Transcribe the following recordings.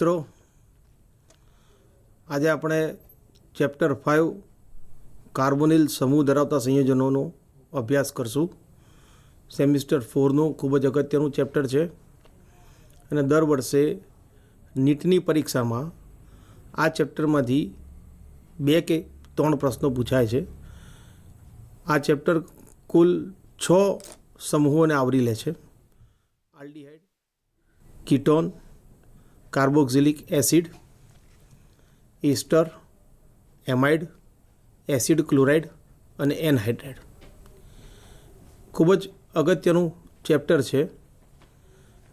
मित्रों, आज આપણે ચેપ્ટર 5 કાર્બોનિલ સમૂહ ધરાવતા સંયોજનોનો અભ્યાસ કરશું। સેમિસ્ટર 4નું ખૂબ જ અગત્યનું ચેપ્ટર છે અને દર વર્ષે નીટની પરીક્ષામાં આ ચેપ્ટરમાંથી 2 કે 3 પ્રશ્નો પૂછાય છે। આ ચેપ્ટર કુલ 6 સમૂહોને આવરી લે છે। આલ્ડીહાઇડ, કીટોન, કાર્બોક્સિલિક એસિડ, એસ્ટર, એમાઇડ, એસિડ ક્લોરાઇડ અને એનહાઇડ્રાઇડ। ખૂબ જ અગત્યનું ચેપ્ટર છે।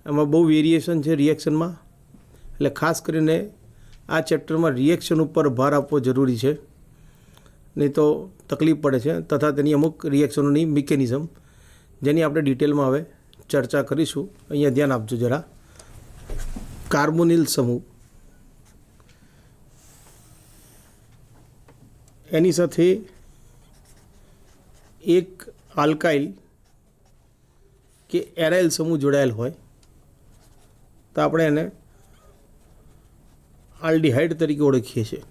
એમાં બહુ વેરિએશન છે રિએક્શનમાં, એટલે ખાસ કરીને આ ચેપ્ટરમાં રિએક્શન ઉપર ભાર આપવો જરૂરી છે, નહીં તો તકલીફ પડે છે। તથા તેની અમુક રિએક્શનોની મિકેનિઝમ જેની આપણે ડિટેલમાં હવે ચર્ચા કરીશું। અહીંયા ધ્યાન આપજો જરા। કાર્બોનિલ સમૂહ, એની સાથે એક આલ્કાઇલ કે એરાઇલ સમૂહ જોડાયેલ હોય તો આપણે એને આલ્ડીહાઇડ તરીકે ઓળખીએ છીએ।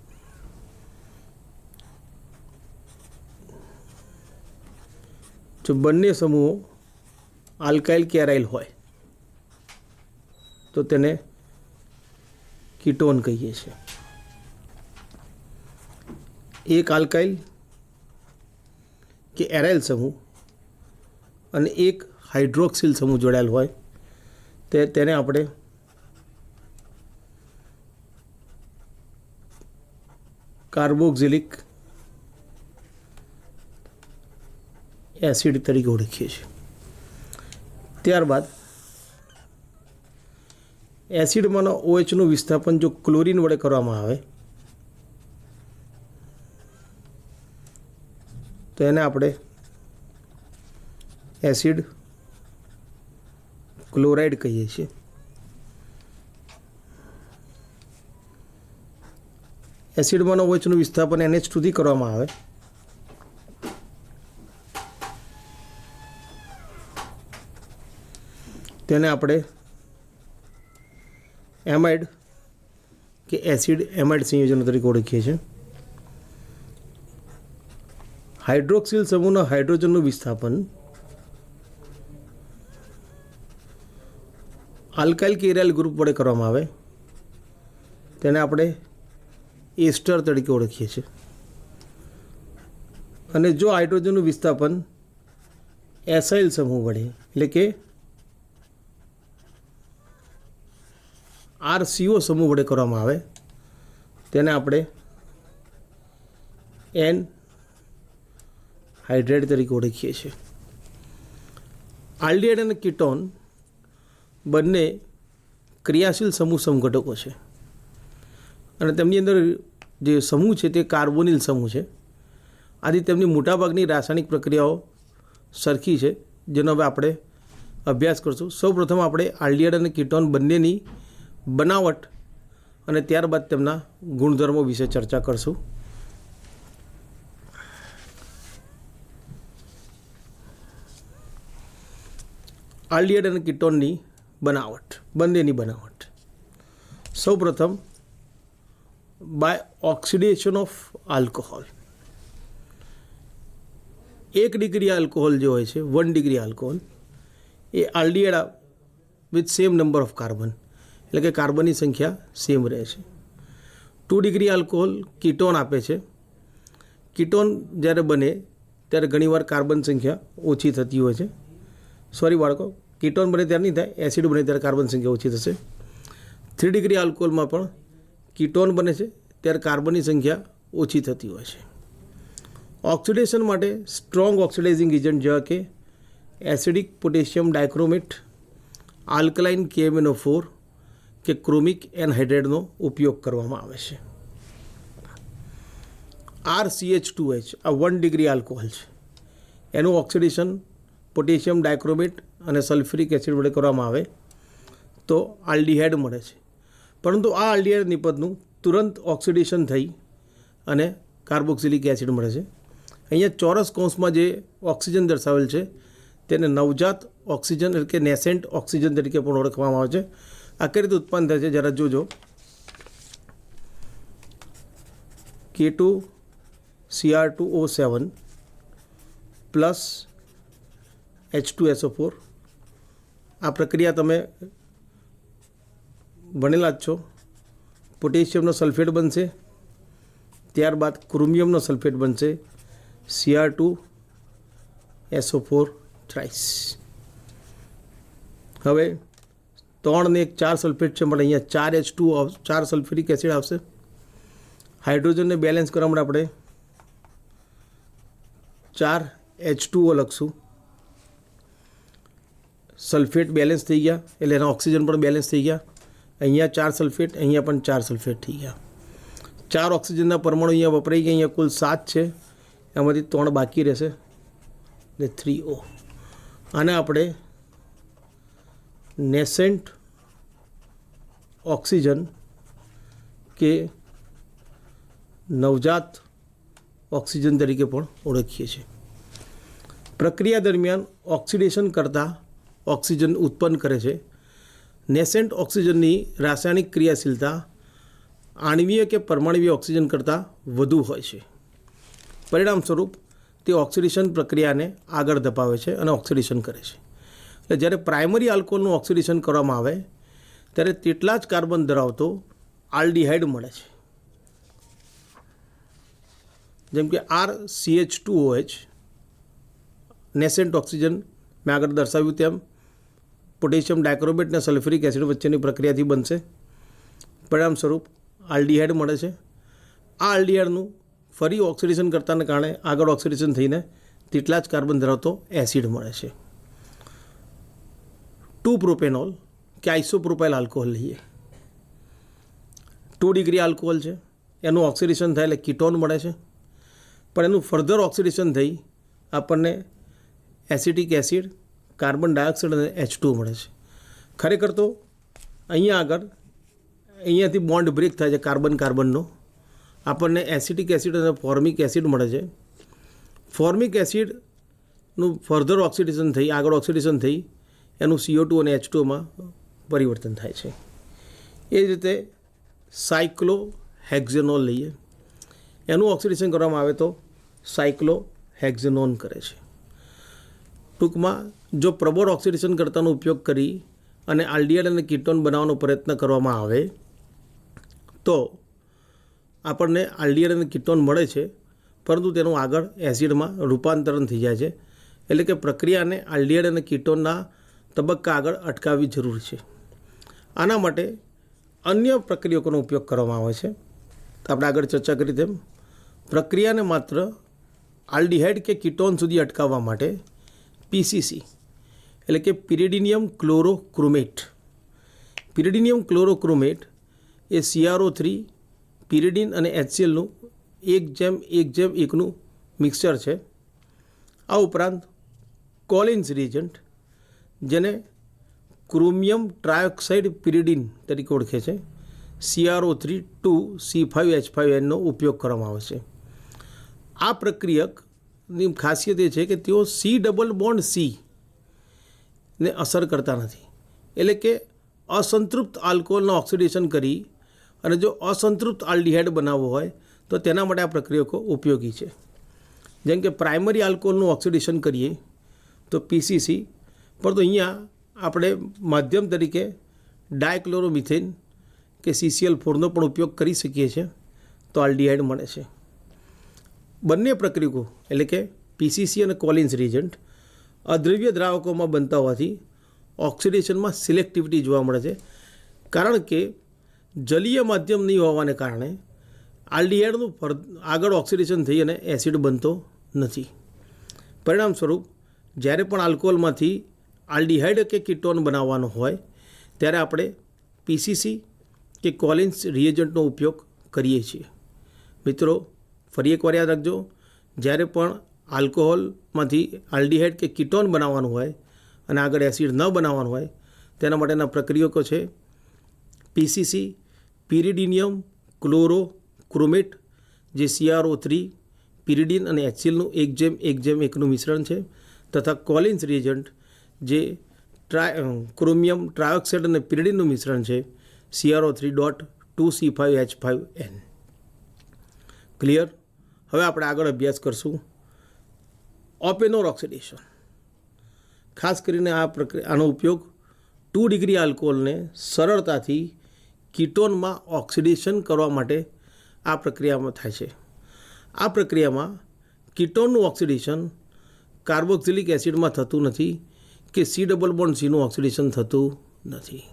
જો બંને સમૂહો આલ્કાઇલ કે એરાઇલ હોય તો તેને કીટોન કહીએ છીએ। એક આલ્કાઇલ કે એરાઇલ સમૂહ અને એક હાઇડ્રોક્સિલ સમૂહ જોડાયેલ હોય તેને આપણે કાર્બોક્સિલિક એસિડ તરીકે ઓળખીએ છીએ। ત્યારબાદ એસિડમાંનો OHનું વિસ્થાપન જો ક્લોરીન વડે કરવામાં આવે તો એને આપણે એસિડ ક્લોરાઇડ કહીએ છીએ। એસિડમાંનો OHનું વિસ્થાપન NH2 થી કરવામાં આવે તેને આપણે એમાઇડ કે એસિડ એમાઇડ સંયોજનો તરીકે ઓળખીએ છીએ। હાઇડ્રોક્સિલ સમૂહના હાઇડ્રોજનનું વિસ્થાપન આલ્કાઇલ કે એરાઇલ ગ્રુપ વડે કરવામાં આવે તેને આપણે એસ્ટર તરીકે ઓળખીએ છીએ। અને જો હાઇડ્રોજનનું વિસ્થાપન એસાઇલ સમૂહ વડે એટલે કે RCO સમૂહ વડે કરવામાં આવે તેને આપણે એન હાઇડ્રેટ તરીકે ઓળખીએ છીએ। આલ્ડીહાઇડ અને કીટોન બંને ક્રિયાશીલ સમૂહ સમઘટકો છે અને તેમની અંદર જે સમૂહ છે તે કાર્બોનિલ સમૂહ છે। આથી તેમની મોટાભાગની રાસાયણિક પ્રક્રિયાઓ સરખી છે, જેનો હવે આપણે અભ્યાસ કરશું। સૌપ્રથમ આપણે આલ્ડીહાઇડ અને કીટોન બંનેની બનાવટ અને ત્યારબાદ તેમના ગુણધર્મો વિશે ચર્ચા કરશું। આલ્ડીહાઇડ અને કીટોનની બનાવટ, બંનેની બનાવટ। સૌપ્રથમ by oxidation of alcohol. 1 degree alcohol જે હોય છે, 1 ડિગ્રી આલ્કોહોલ, એ aldehyde with same number of carbon, એટલે કે કાર્બનની સંખ્યા સેમ રહે છે। 2 ડિગ્રી આલ્કોહોલ કીટોન આપે છે। કીટોન જ્યારે બને ત્યારે ઘણીવાર કાર્બન સંખ્યા ઓછી થતી હોય છે। સોરી બાળકો, કીટોન બને ત્યારે નહીં થાય, એસિડ બને ત્યારે કાર્બન સંખ્યા ઓછી થશે। 3 ડિગ્રી આલ્કોહોલમાં પણ કીટોન બને છે ત્યારે કાર્બનની સંખ્યા ઓછી થતી હોય છે। ઓક્સિડેશન માટે સ્ટ્રોંગ ઓક્સિડાઇઝિંગ એજન્ટ જેવા કે acidic potassium dichromate, alkaline KMnO4 કે ક્રોમિક એનહાઇડ્રેટનો ઉપયોગ કરવામાં આવે છે। RCH2H આ 1 ડિગ્રી આલ્કોહોલ છે, એનું ઓક્સિડેશન પોટેશિયમ ડાયક્રોમેટ અને સલ્ફ્યુરિક એસિડ વડે કરવામાં આવે તો આલ્ડીહાઇડ મળે છે। પરંતુ આ આલ્ડીહાઇડ નિપજનું તુરંત ઓક્સિડેશન થઈ અને કાર્બોક્સિલિક એસિડ મળે છે। અહીંયા ચોરસ કૌંસમાં જે ઓક્સિજન દર્શાવેલ છે તેને નવજાત ઓક્સિજન એટલે કે નેસેન્ટ ઓક્સિજન તરીકે પણ ઓળખવામાં આવે છે। આ કઈ રીતે ઉત્પન્ન થાય છે જરા જોજો। K2Cr2O7 plus H2SO4. આ પ્રક્રિયા તમે ભણેલા જ છો. પોટેશિયમનો સલ્ફેટ બનશે, ત્યારબાદ ક્રોમિયમનો સલ્ફેટ બનશે Cr2SO4 થ્રાઇસ. હવે 3 ને 1 4 સલ્ફેટ છે, પણ અહીંયા 4H2 4 સલ્ફ્યુરિક એસિડ આવશે. હાઇડ્રોજનને બેલેન્સ કરવા માટે આપણે 4H2O લખશું. સલ્ફેટ બેલેન્સ થઈ ગયા એટલે એના ઓક્સિજન પણ બેલેન્સ થઈ ગયા. અહીંયા 4 સલ્ફેટ, અહીંયા પણ 4 સલ્ફેટ થઈ ગયા. 4 ઓક્સિજનના પરમાણુ અહીંયા વપરાઈ ગયા. અહીંયા કુલ 7 છે, એમાંથી 3 બાકી રહેશે એટલે 3O. આને આપણે નેસેન્ટ ઓક્સિજન કે નવજાત ઓક્સિજન તરીકે પણ ઓળખીએ છીએ. પ્રક્રિયા દરમિયાન ઓક્સિડેશન કરતાં ઓક્સિજન ઉત્પન્ન કરે છે. નેસેન્ટ ઓક્સિજનની રાસાયણિક ક્રિયાશીલતા આણ્વીય કે પરમાણ્વીય ઓક્સિજન કરતાં વધુ હોય છે. પરિણામ સ્વરૂપ તે ઓક્સિડેશન પ્રક્રિયાને આગળ ધપાવે છે અને ઓક્સિડેશન કરે છે. એટલે જ્યારે પ્રાઇમરી આલ્કોહોલનું ઓક્સિડેશન કરવામાં આવે ત્યારે તેટલા જ કાર્બન ધરાવતો આલ્ડિહાઇડ મળે છે. જેમ કે RCH2OH નેસેન્ટ ઓક્સિજન મેં આગળ દર્શાવ્યું તેમ પોટેશિયમ ડાયક્રોમેટ અને સલ્ફ્યુરિક એસિડ વચ્ચેની પ્રક્રિયાથી બનશે. પરિણામ સ્વરૂપ આલ્ડિહાઇડ મળે છે. આ આલ્ડિહાઇડનું ફરી ઓક્સિડેશન કરતાને કારણે આગળ ઓક્સિડેશન થઈને તેટલા જ કાર્બન ધરાવતો એસિડ મળે છે. 2-પ્રોપેનોલ કે આઇસોપ્રોપાઇલ આલ્કોહોલ લઈએ. 2 ડિગ્રી આલ્કોહોલ છે, એનું ઓક્સિડેશન થાય એટલે કીટોન મળે છે. પણ એનું ફર્ધર ઓક્સિડેશન થઈ આપણને એસિટિક એસિડ, કાર્બન ડાયોક્સાઇડ અને H2 મળે છે. ખરેખર તો અહીંયાથી બોન્ડ બ્રેક થાય છે કાર્બનનો. આપણને એસિટિક એસિડ અને ફોર્મિક એસિડ મળે છે. ફોર્મિક એસિડનું ફર્ધર ઓક્સિડેશન થઈ આગળ ઓક્સિડેશન થઈ એનું CO2 અને H2માં પરિવર્તન થાય છે. એ જ રીતે સાયક્લોહેક્ઝેનોલ લઈએ. એનું ઓક્સિડેશન કરવામાં આવે તો સાયક્લોહેક્ઝેનોન કરે છે. ટૂંકમાં જો પ્રબળ ઓક્સિડેશન કરતાનો ઉપયોગ કરી અને આલ્ડિહાઇડ અને કીટોન બનાવવાનો પ્રયત્ન કરવામાં આવે તો આપણને આલ્ડિહાઇડ અને કીટોન મળે છે, પરંતુ તેનું આગળ એસિડમાં રૂપાંતરણ થઈ જાય છે. એટલે કે પ્રક્રિયાને આલ્ડિહાઇડ અને કીટોનના તબક્કા આગળ અટકાવવી જરૂર છે. આના માટે અન્ય પ્રક્રિયકોનો ઉપયોગ કરવામાં આવે છે. આપણે આગળ ચર્ચા કરી તેમ પ્રક્રિયાને માત્ર આલ્ડિહાઇડ કે કીટોન સુધી અટકાવવા માટે PCC એટલે કે પિરિડિનિયમ ક્લોરોક્રોમેટ. પિરિડિનિયમ ક્લોરોક્રોમેટ એ CrO3, પિરિડિન અને HClનું 1:1:1નું મિક્સચર છે. આ ઉપરાંત કોલિન્સ રિએજન્ટ જેને ક્રોમિયમ ટ્રાયોક્સાઇડ પિરિડિન તરીકે ઓળખે છે CrO3-2C5H5Nનો ઉપયોગ કરવામાં આવે છે. આ પ્રક્રિયકની ખાસિયત એ છે કે તેઓ C ડબલ બોન્ડ C ને અસર કરતા નથી. એટલે કે અસંતૃપ્ત આલ્કોહોલનું ઓક્સિડેશન કરી અને જો અસંતૃપ્ત આલ્ડિહાઇડ બનાવવો હોય તો તેના માટે આ પ્રક્રિયકો ઉપયોગી છે. જેમ કે પ્રાઇમરી આલ્કોહોલનું ઓક્સિડેશન કરીએ તો PCC, પરંતુ અહીંયા આપણે માધ્યમ તરીકે ડાયક્લોરોમિથેન કે CCl4નો પણ ઉપયોગ કરી શકીએ છીએ તો આલ્ડિહાઇડ મળે છે. બંને પ્રક્રિયકો એટલે કે PCC અને કોલિન્સ રિએજન્ટ અદ્રવ્ય દ્રાવકોમાં બનતા હોવાથી ઓક્સિડેશનમાં સિલેક્ટિવિટી જોવા મળે છે. કારણ કે જલીય માધ્યમ નહીં હોવાને કારણે આલ્ડિહાઇડનું આગળ ઓક્સિડેશન થઈ અને એસિડ બનતો નથી. પરિણામ સ્વરૂપ જ્યારે પણ આલ્કોહોલમાંથી આલ્ડિહાઇડ કે કીટોન બનાવવાનો હોય ત્યારે આપણે PCC કે કોલિન્સ રિએજન્ટનો ઉપયોગ કરીએ છીએ. મિત્રો, ફરી એકવાર યાદ રાખજો, જ્યારે પણ આલ્કોહોલમાંથી આલ્ડિહાઇડ કે કીટોન બનાવવાનું હોય અને આગળ એસિડ ન બનાવવાનું હોય તેના માટેના પ્રક્રિયકો છે PCC, પિરિડિનિયમ ક્લોરોક્રોમેટ જે CrO3, પિરિડિન અને HClનું 1:1:1નું મિશ્રણ છે, તથા કોલિન્સ રિએજન્ટ જે ક્રોમિયમ ટ્રાયોક્સાઇડ અને પિરિડિનનું મિશ્રણ છે CrO3.2C5H5N. ક્લિયર? હવે આપણે આગળ અભ્યાસ કરશું ઓપેનોર ઓક્સિડેશન. ખાસ કરીને આનો ઉપયોગ 2 ડિગ્રી આલ્કોહોલને સરળતાથી કીટોનમાં ઓક્સિડેશન કરવા માટે આ પ્રક્રિયામાં થાય છે. આ પ્રક્રિયામાં કીટોનનું ઓક્સિડેશન કાર્બોક્સિલિક એસિડમાં થતું નથી કે C++નું ઓક્સિડેશન થતું નથી.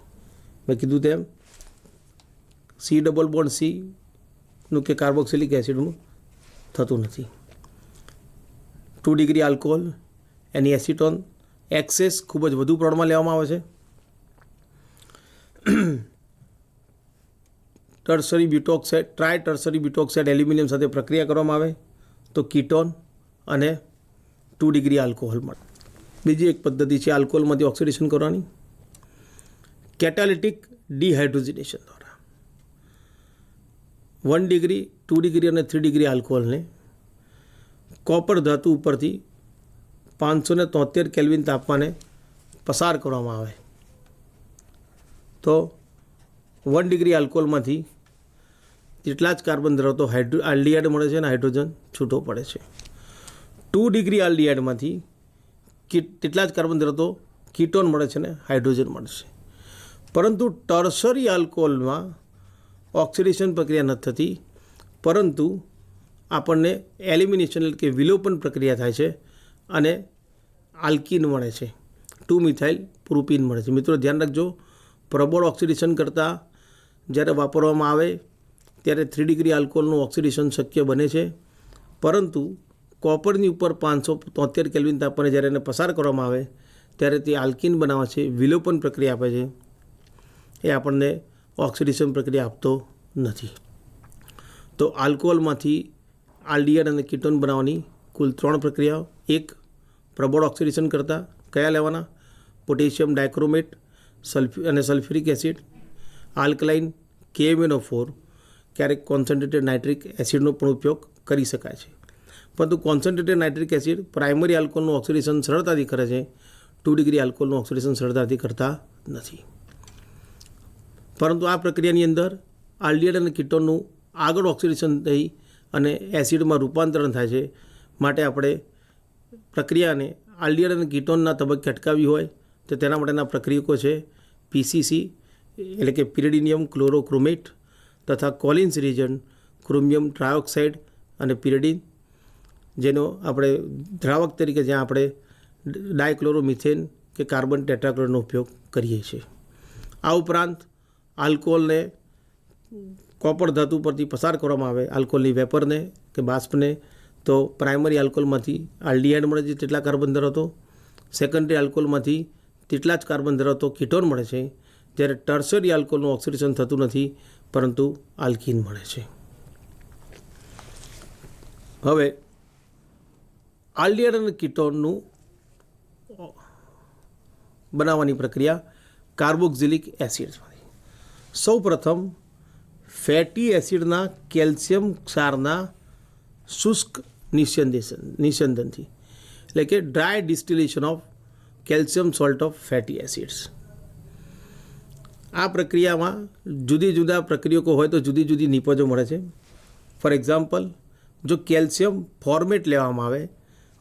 મેં કીધું તેમ C++નું કે કાર્બોક્સિલિક એસિડનું થતું નથી. 2 ડિગ્રી આલ્કોહોલ એની એસિટોન એક્સેસ ખૂબ જ વધુ પ્રમાણમાં લેવામાં આવે છે. ટર્સરી બ્યુટોક્સાઇડ ટ્રાય ટર્સરી બ્યુટોક્સાઇડ એલ્યુમિનિયમ સાથે પ્રક્રિયા કરવામાં આવે તો કીટોન અને 2 ડિગ્રી આલ્કોહોલ મળે. બીજી એક પદ્ધતિ છે આલ્કોહોલમાંથી ઓક્સિડેશન કરવાની, કેટાલિટિક ડિહાઇડ્રોજનેશન દ્વારા. 1 ડિગ્રી 2 ડિગ્રી અને 3 ડિગ્રી આલ્કોહોલને કોપર ધાતુ ઉપરથી 573 કેલ્વિન તાપમાને પસાર કરવામાં આવે તો 1 ડિગ્રી આલ્કોહોલમાંથી જેટલા જ કાર્બન ધરાવતો આલ્ડીહાઇડ મળે છે અને હાઇડ્રોજન છૂટો પડે છે. 2 ડિગ્રી આલ્ડીહાઇડમાંથી તેટલા જ કાર્બન ધરાવતો કીટોન મળે છે અને હાઇડ્રોજન મળે છે. પરંતુ ટર્સરી આલ્કોહોલમાં ઓક્સિડેશન પ્રક્રિયા નથી થતી, પરંતુ આપણને એલિમિનેશન એટલે કે વિલોપન પ્રક્રિયા થાય છે અને આલ્કીન મળે છે, 2 મિથાઇલ પ્રોપીન મળે છે. મિત્રો ધ્યાન રાખજો, પ્રબળ ઓક્સિડેશન કરતાં જ્યારે વાપરવામાં આવે ત્યારે 3 ડિગ્રી આલ્કોહોલનું ઓક્સિડેશન શક્ય બને છે, પરંતુ કોપરની ઉપર 573 કેલ્વિન તાપમાને જ્યારે એને પસાર કરવામાં આવે ત્યારે તે આલ્કીન બનાવે છે, વિલોપન પ્રક્રિયા આપે છે. એ આપણને ઓક્સિડેશન પ્રક્રિયા આપતો નથી. તો આલ્કોહોલમાંથી આલ્ડીહાઇડ અને કીટોન બનાવવાની કુલ 3 પ્રક્રિયાઓ. એક, પ્રબળ ઓક્સિડેશન કરતાં કયા લેવાના? પોટેશિયમ ડાયક્રોમેટ અને સલ્ફ્યુરિક એસિડ, આલ્કલાઇન KMnO4, ક્યારેક કોન્સન્ટ્રેટેડ નાઇટ્રિક એસિડનો પણ ઉપયોગ કરી શકાય છે. પરંતુ કોન્સન્ટ્રેટેડ નાઇટ્રિક એસિડ પ્રાઇમરી આલ્કોહોલનું ઓક્સિડેશન સરળતાથી કરે છે, 2 ડિગ્રી આલ્કોહોલનું ઓક્સિડેશન સરળતાથી કરતા નથી. પરંતુ આ પ્રક્રિયાની અંદર આલ્ડીહાઇડ અને કીટોનનું આગળ ઓક્સિડેશન થઈ અને એસિડમાં રૂપાંતરણ થાય છે. માટે આપણે પ્રક્રિયાને આલ્ડીહાઇડ અને કીટોનના તબક્કે અટકાવવી હોય તો તેના માટેના પ્રક્રિયકો છે PCC એટલે કે પિરિડિનિયમ ક્લોરોક્રોમેટ તથા કોલિન્સ રિએજન્ટ ક્રોમિયમ ટ્રાયોક્સાઇડ અને પિરિડિન, જેનો આપણે દ્રાવક તરીકે જ્યાં આપણે ડાયક્લોરોમિથેન કે કાર્બન ટેટ્રાક્લોરાઇડનો ઉપયોગ કરીએ છીએ. આ ઉપરાંત આલ્કોહોલને કોપર ધાતુ પરથી પસાર કરવામાં આવે, આલ્કોહોલની વેપરને કે બાષ્પને, તો પ્રાઇમરી આલ્કોહોલમાંથી આલ્ડીહાઇડ મળે છે તેટલા કાર્બન ધરાવતો, સેકન્ડરી આલ્કોહોલમાંથી તેટલા જ કાર્બન ધરાવતો કીટોન મળે છે, જ્યારે ટર્સરી આલ્કોહોલનું ઓક્સિડેશન થતું નથી પરંતુ આલ્કીન મળે છે. હવે આલ્ડીહાઇડ અને કીટોનનું બનાવવાની પ્રક્રિયા કાર્બોક્સિલિક એસિડ્સમાંથી. સૌ પ્રથમ ફેટી એસિડના કેલ્શિયમ ક્ષારના શુષ્ક નિસ્યંદનથી એટલે કે dry distillation of calcium salt of fatty acids. આ પ્રક્રિયામાં જુદી જુદા પ્રક્રિયકો હોય તો જુદી જુદી નિપજો મળે છે. ફોર એક્ઝામ્પલ, જો કેલ્શિયમ ફોર્મેટ લેવામાં આવે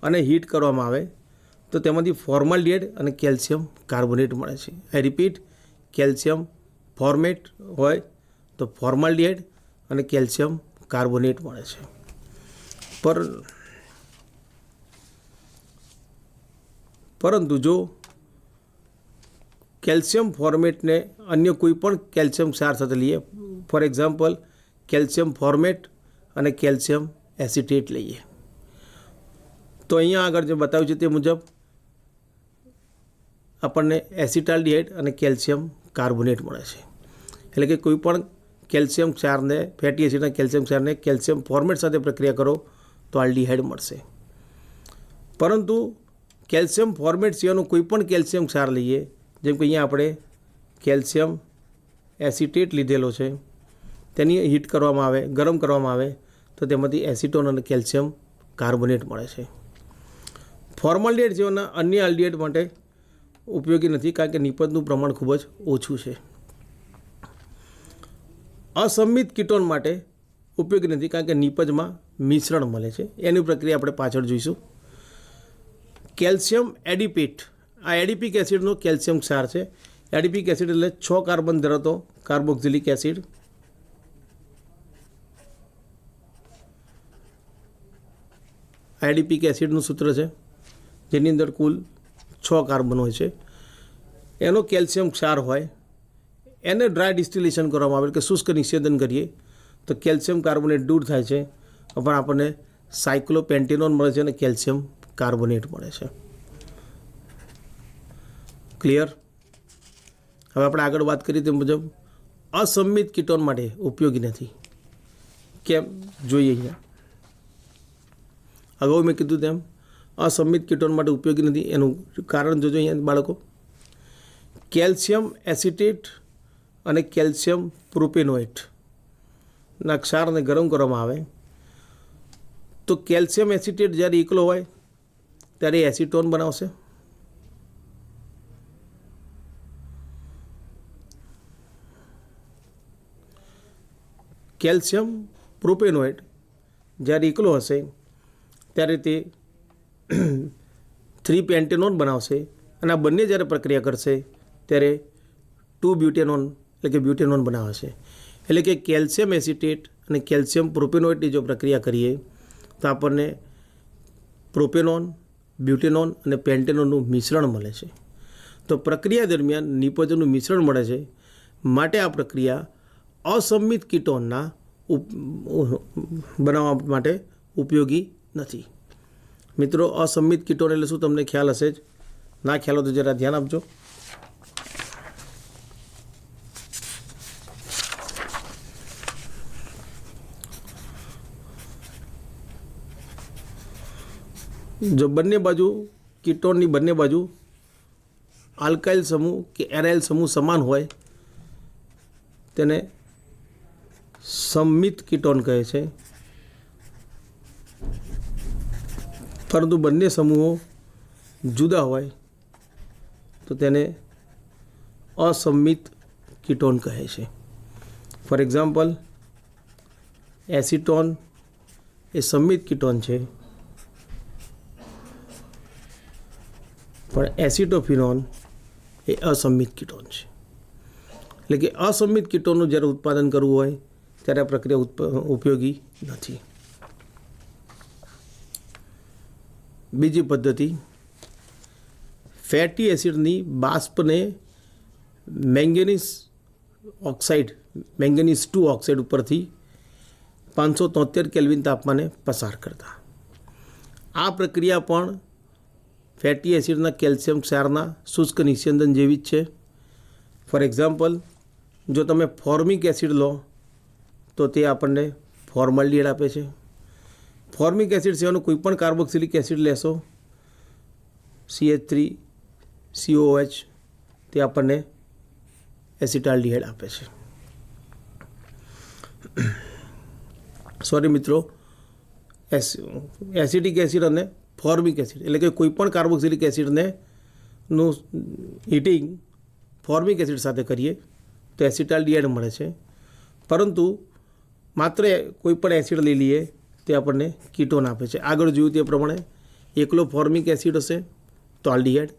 અને હીટ કરવામાં આવે તો તેમાંથી ફોર્માલ્ડિહાઇડ અને કેલ્શિયમ કાર્બોનેટ મળે છે. આઈ રિપીટ, કેલ્શિયમ ફોર્મેટ હોય તો ફોર્માલ્ડિહાઇડ અને કેલ્શિયમ કાર્બોનેટ મળે છે. પરંતુ જો કેલ્શિયમ ફોર્મેટને અન્ય કોઈ પણ કેલ્શિયમ ક્ષાર સાથે લઈએ, ફોર એક્ઝામ્પલ કેલ્શિયમ ફોર્મેટ અને કેલ્શિયમ એસિટેટ લઈએ, તો અહીંયા આગળ જે બતાવ્યું છે તે મુજબ આપણને એસિટાલ્ડિહાઇડ અને કેલ્શિયમ કાર્બોનેટ મળે છે. એટલે કે કોઈ પણ કેલ્શિયમ ક્ષારને, ફેટી એસિડના કેલ્શિયમ ક્ષારને કેલ્શિયમ ફોર્મેટ સાથે પ્રક્રિયા કરો તો આલ્ડીહાઇડ મળશે. પરંતુ કેલ્શિયમ ફોર્મેટ સિવાયનું કોઈ પણ કેલ્શિયમ ક્ષાર લઈએ, જેમ કે અહીંયા આપણે કેલ્શિયમ એસિટેટ લીધેલો છે, તેની હીટ કરવામાં આવે, ગરમ કરવામાં આવે તો તેમાંથી એસિટોન અને કેલ્શિયમ કાર્બોનેટ મળે છે. ફોર્માલ્ડિહાઇડ જેવાના અન્ય આલ્ડીહાઇડ માટે ઉપયોગી નથી, કારણ કે નિપજનું પ્રમાણ ખૂબ જ ઓછું છે. અસંમિત કીટોન માટે ઉપયોગી નથી, કારણ કે નિપજમાં મિશ્રણ મળે છે. એની પ્રક્રિયા આપણે પાછળ જોઈશું. કેલ્શિયમ એડિપેટ, આ એડિપિક એસિડનો કેલ્શિયમ ક્ષાર છે. એડિપિક એસિડ એટલે 6 કાર્બન ધરાવતો કાર્બોક્સિલિક એસિડ. એડિપિક એસિડનું સૂત્ર છે જેની અંદર કુલ 6 કાર્બન હોય છે. એનો કેલ્શિયમ ક્ષાર હોય, એને ડ્રાય ડિસ્ટિલેશન કરવામાં આવે કે શુષ્ક નિષેધન કરીએ તો કેલ્શિયમ કાર્બોનેટ દૂર થાય છે, પણ આપણને સાયક્લોપેન્ટેનોન મળે છે અને કેલ્શિયમ કાર્બોનેટ મળે છે. ક્લિયર? હવે આપણે આગળ વાત કરી તે મુજબ અસંમિત કીટોન માટે ઉપયોગી નથી. કેમ? જોઈએ અહીંયા. અગાઉ મેં કીધું તેમ અસંમિત કીટોન માટે ઉપયોગી નથી. એનું કારણ જોજો અહીંયા બાળકો. કેલ્શિયમ એસિટેટ અને કેલ્શિયમ પ્રોપેનોએટના ક્ષારને ગરમ કરવામાં આવે તો કેલ્શિયમ એસિટેટ જ્યારે એકલો હોય ત્યારે એસિટોન બનાવશે. કેલ્શિયમ પ્રોપેનોએટ જ્યારે એકલો હશે ત્યારે તે 3 પેન્ટેનોન બનાવશે, અને આ બંને જ્યારે પ્રક્રિયા કરશે ત્યારે 2 બ્યુટેનોન એટલે કે બ્યુટેનોન બનાવશે. એટલે કે કેલ્શિયમ એસિટેટ અને કેલ્શિયમ પ્રોપેનોએટની જો પ્રક્રિયા કરીએ તો આપણને પ્રોપેનોન, બ્યુટેનોન અને પેન્ટેનોનનું મિશ્રણ મળે છે. તો પ્રક્રિયા દરમિયાન નિપજોનું મિશ્રણ મળે છે, માટે આ પ્રક્રિયા અસંમિત કીટોનના બનાવવા માટે ઉપયોગી નથી. મિત્રો, અસંમિત કીટોન એટલે શું તમને ખ્યાલ હશે જ. ના ખ્યાલ હોય તો જરા ધ્યાન આપજો. જો બંને બાજુ કીટોનની બંને બાજુ આલ્કાઇલ સમૂહ કે એરાઇલ સમૂહ સમાન હોય તેને સંમિત કીટોન કહે છે. પરંતુ બંને સમૂહો જુદા હોય તો તેને અસંમિત કીટોન કહે છે. ફોર એક્ઝામ્પલ, એસિટોન એ સંમિત કીટોન છે, પણ એસિટોફિનોન એ અસંમિત કીટોન છે. એટલે કે અસંમિત કીટોનનું જ્યારે ઉત્પાદન કરવું હોય ત્યારે આ પ્રક્રિયા ઉપયોગી નથી. બીજી પદ્ધતિ, ફેટી એસિડની બાષ્પને મેંગેનીઝ ઓક્સાઇડ, મેંગેનીઝ 2 ઓક્સાઇડ ઉપરથી 573 કેલ્વિન તાપમાને પસાર કરતા. આ પ્રક્રિયા પણ ફેટી એસિડના કેલ્શિયમ ક્ષારના શુષ્ક નિષેધન જેવી જ છે. ફોર એક્ઝામ્પલ, જો તમે ફોર્મિક એસિડ લો તો તે આપણને ફોર્માલ્ડિહાઇડ આપે છે. ફોર્મિક એસિડ સિવાયનું કોઈ પણ કાર્બોક્સિલિક એસિડ લેશો, CH3COOH, તે આપણને એસિટાલ્ડિહાઇડ આપે છે. સોરી મિત્રો, એસિટિક એસિડ અને ફોર્મિક એસિડ એટલે કે કોઈ પણ કાર્બોક્સિલિક એસિડને નું હીટિંગ ફોર્મિક એસિડ સાથે કરીએ તો એસિટાલ્ડિહાઇડ મળે છે. પરંતુ માત્ર કોઈ પણ એસિડ લઈ લઈએ તે આપણને કીટોન આપે છે. આગળ જોયું તે પ્રમાણે એકલો ફોર્મિક એસિડ હશે તો આલ્ડિહાઇડ,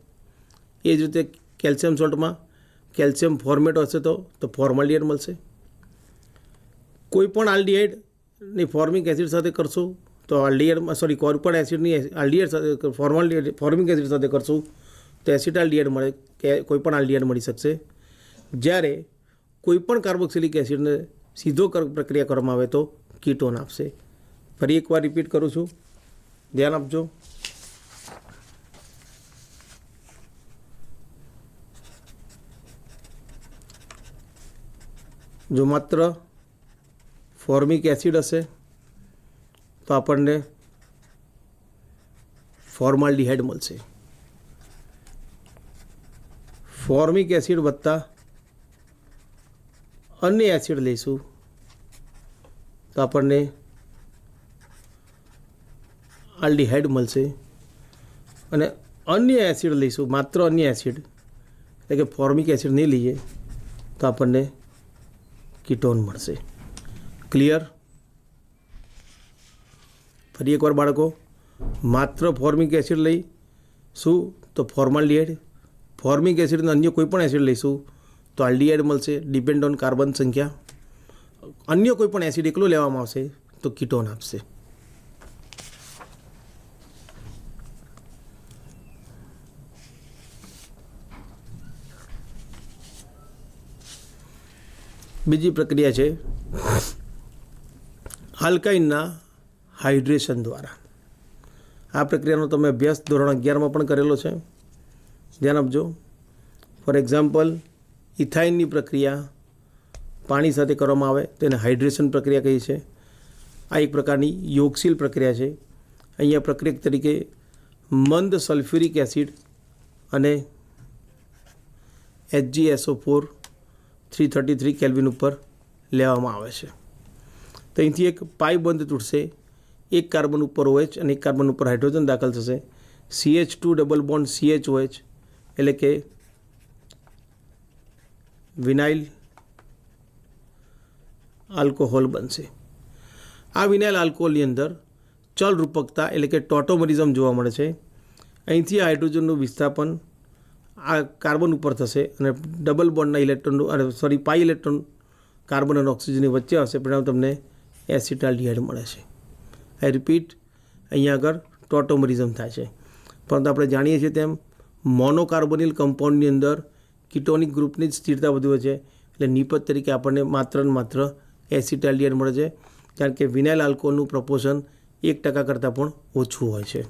એ જ રીતે કેલ્શિયમ સોલ્ટમાં કેલ્શિયમ ફોર્મેટ હશે તો ફોર્માલ્ડિહાઇડ મળશે. કોઈ પણ આલ્ડિહાઇડની ફોર્મિક એસિડ સાથે કરશું તો આલ્ડિહાઇડમાં, સોરી, કોઈ પણ એસિડની આલ્ડિહાઇડ સાથે ફોર્મિક એસિડ સાથે કરશું તો એસિટાલ્ડિહાઇડ મળે, કે કોઈ પણ આલ્ડિહાઇડ મળી શકશે. જ્યારે કોઈ પણ કાર્બોક્સિલિક એસિડને સીધો પ્રક્રિયા કરવામાં આવે તો કીટોન આપશે. ફરી એકવાર રિપીટ કરું છું, ધ્યાન આપજો. જો માત્ર ફોર્મિક એસિડ હશે તો આપણને ફોર્માલ્ડિહાઇડ મળશે. ફોર્મિક એસિડ વત્તા અન્ય એસિડ લઈશું તો આપણને આલ્ડિહાઇડ મળશે. અને અન્ય એસિડ લઈશું, માત્ર અન્ય એસિડ એટલે કે ફોર્મિક એસિડ નહીં લઈએ તો આપણને કીટોન મળશે. ક્લિયર? ફરી એકવાર બાળકો, માત્ર ફોર્મિક એસિડ લઈશું તો ફોર્માલ્ડિહાઇડ, ફોર્મિક એસિડ અન્ય કોઈ પણ એસિડ લઈશું તો આલ્ડિહાઇડ મળશે, ડિપેન્ડ ઓન કાર્બન સંખ્યા. અન્ય કોઈ પણ એસિડ એકલો લેવામાં આવશે તો કીટોન આપશે. બીજી પ્રક્રિયા છે આલ્કાઇનના હાઇડ્રેશન દ્વારા. આ પ્રક્રિયાનો તમે અભ્યાસ ધોરણ 11માં પણ કરેલો છે, ધ્યાન આપજો. ફોર એક્ઝામ્પલ, ઇથાઇનની પ્રક્રિયા પાણી સાથે કરવામાં આવે તેને હાઇડ્રેશન પ્રક્રિયા કહી છે. આ એક પ્રકારની યોગશીલ પ્રક્રિયા છે. અહીંયા પ્રક્રિયક તરીકે મંદ સલ્ફ્યુરિક એસિડ અને HgSO4 333 કેલ્વિન ઉપર લેવામાં આવે છે. તો અહીંથી એક પાઇપ બંધ તૂટશે, એક કાર્બન ઉપર OH અને એક કાર્બન ઉપર હાઇડ્રોજન દાખલ થશે. CH2 ડબલ બોન્ડ CHOH એટલે કે વિનાઇલ આલ્કોહોલ બનશે. આ વિનાઇલ આલ્કોહોલની અંદર ચલ રૂપકતા એટલે કે ટોટોમરિઝમ જોવા મળે છે. અહીંથી આ હાઇડ્રોજનનું વિસ્થાપન આ કાર્બન ઉપર થશે અને ડબલ બોન્ડના ઇલેક્ટ્રોનનું પાઈ ઇલેક્ટ્રોન કાર્બન અને ઓક્સિજનની વચ્ચે આવશે, પરિણામ તમને એસિટાલ્ડિહાઇડ મળે છે. આઈ રિપીટ, અહીંયા આગળ ટોટોમરિઝમ થાય છે. પરંતુ આપણે જાણીએ છીએ તેમ મોનોકાર્બોનિલ કમ્પાઉન્ડની અંદર કીટોનિક ગ્રુપની જ સ્થિરતા વધુ હોય છે, એટલે નિપજ તરીકે આપણને માત્ર ને માત્ર એસિટાલ્ડિહાઇડ મળે છે, કારણ કે વિનાઇલ આલ્કોહોલનું પ્રપોર્શન 1% કરતાં પણ ઓછું હોય છે.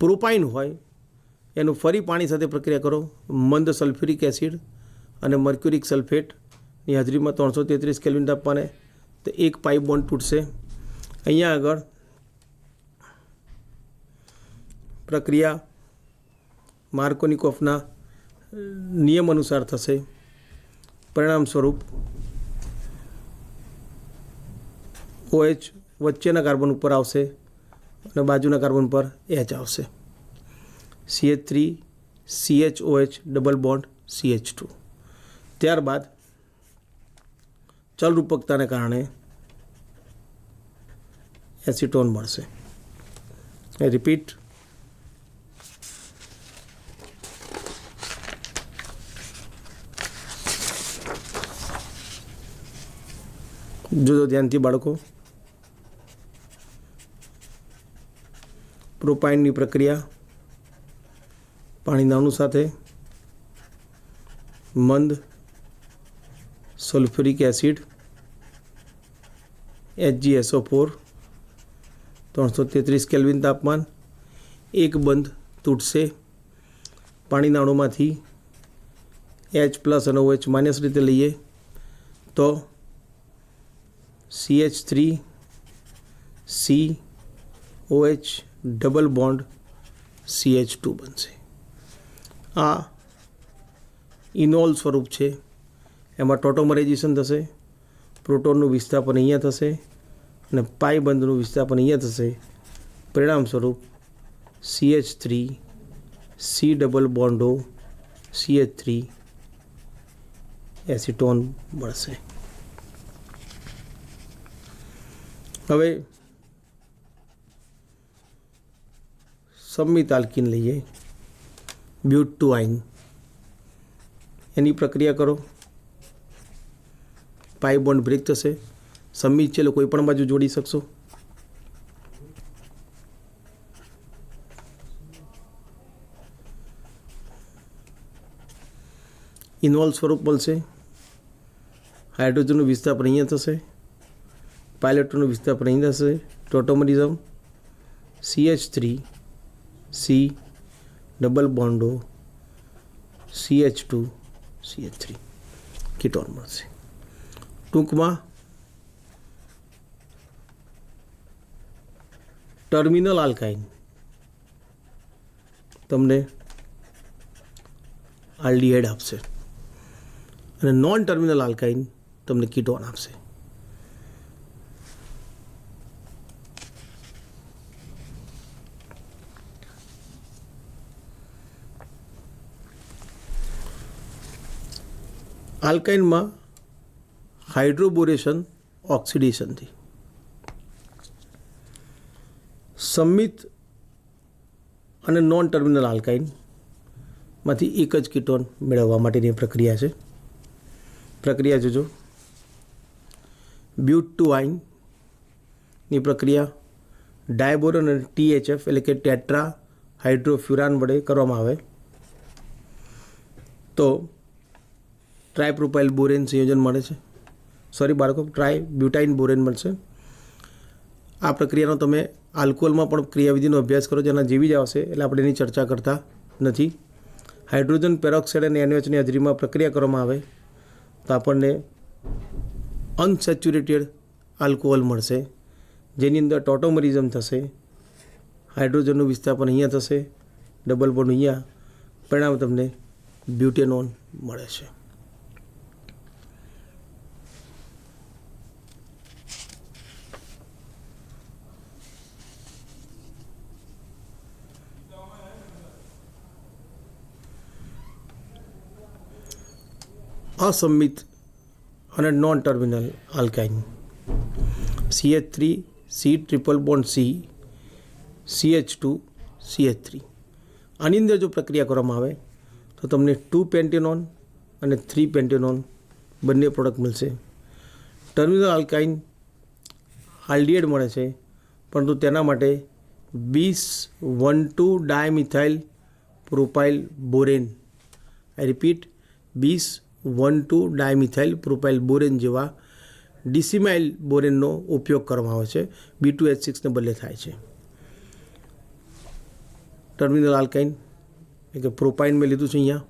પ્રોપાઇન હોય એનું ફરી પાણી સાથે પ્રક્રિયા કરો, મંદ સલ્ફ્યુરિક એસિડ અને મર્ક્યુરિક સલ્ફેટની હાજરીમાં 333 કેલ્વિન તાપમાને, તો એક પાઇપ બોન્ડ તૂટશે. અહીંયા આગળ પ્રક્રિયા માર્કોનિકોફના નિયમ અનુસાર થશે. પરિણામ સ્વરૂપ OH વચ્ચેના કાર્બન ઉપર આવશે અને બાજુના કાર્બન પર H આવશે. CH3 CHOH double bond CH2. ત્યારબાદ ચલ રૂપકતાને કારણે એસિટોન મળશે. રિપીટ, જોજો ધ્યાનથી બાળકો. પ્રોપાઇનની પ્રક્રિયા પાણીના અણુ સાથે મંદ સલ્ફ્યુરિક એસિડ HgSO4 333 કેલ્વિન તાપમાન, એક બંધ તૂટશે. પાણીના અણુમાંથી H+ અને OH માઇનસ રીતે લઈએ તો CH3 COH double bond CH2 બનશે. આ ઇનોલ સ્વરૂપ છે. એમાં ટોટોમરાઇઝેશન થશે, પ્રોટોનનું વિસ્થાપન અહીંયા થશે અને પાઈ બંધનું વિસ્થાપન અહીંયા થશે. પરિણામ સ્વરૂપ CH3 C ડબલ બોન્ડો CH3 એસિટોન મળશે. હવે સંમિત આલ્કીન લઈએ, બ્યુટાઇન. એની પ્રક્રિયા કરો, પાઈ બોન્ડ બ્રેક થશે. સંમિત છે એટલે કોઈ પણ બાજુ જોડી શકશો. ઇનોલ સ્વરૂપ મળશે. હાઇડ્રોજનનું વિસ્થાપન અહીંયા થશે, પાયલેટોનું વિસ્થાપન અહીં થશે. ટોટોમરિઝમ CH3 C ડબલ બોન્ડો CH2 CH3 કીટોન મળશે. ટૂંકમાં ટર્મિનલ આલ્કાઇન તમને આલ્ડિહાઇડ આપશે અને નોન ટર્મિનલ આલ્કાઇન તમને કીટોન આપશે. આલ્કાઇનમાં હાઇડ્રોબોરેશન ઓક્સિડેશનથી સંમિત અને નોન ટર્મિનલ આલ્કાઇનમાંથી એક જ કીટોન મેળવવા માટેની પ્રક્રિયા છે. પ્રક્રિયા જોજો. બ્યુટ ટુ વાઇનની પ્રક્રિયા ડાયબોરોન અને THF એટલે કે ટેટ્રા હાઇડ્રોફ્યુરાન વડે કરવામાં આવે તો ટ્રાયપ્રોપાઇલ બોરેન સંયોજન મળે છે. સોરી બાળકો, ટ્રાય બ્યુટાઇન બોરેન મળશે. આ પ્રક્રિયાનો તમે આલ્કોહોલમાં પણ ક્રિયાવિધિનો અભ્યાસ કરો, જેના જેવી જ આવશે, એટલે આપણે એની ચર્ચા કરતા નથી. હાઇડ્રોજન પેરોક્સાઇડ અને NaOHની હાજરીમાં પ્રક્રિયા કરવામાં આવે તો આપણને અનસેચ્યુરેટેડ આલ્કોહોલ મળશે, જેની અંદર ટોટોમરિઝમ થશે, હાઇડ્રોજનનું વિસ્થાપન અહીંયા થશે, ડબલ બોન્ડ અહીંયા, પરિણામ તમને બ્યુટેનોન મળે છે. અસંમિત અને non terminal alkyne CH3 C triple bond C CH2 CH3. આની અંદર જો પ્રક્રિયા કરવામાં આવે તો તમને 2 પેન્ટેનોન અને 3 પેન્ટેનોન બંને પ્રોડક્ટ મળશે. ટર્મિનલ આલ્કાઇન આલ્ડિહાઇડ મળે છે, પરંતુ તેના માટે bis-1,2 dimethyl propyl borane, I repeat, bis-1,2 dimethyl propyl borane જેવા ડિસિમાઇલ બોરેનનો ઉપયોગ કરવામાં આવે છે. B2H6ને બદલે થાય છે. ટર્મિનલ આલ્કાઇન એટલે કે પ્રોપાઇન મેં લીધું છે અહીંયા,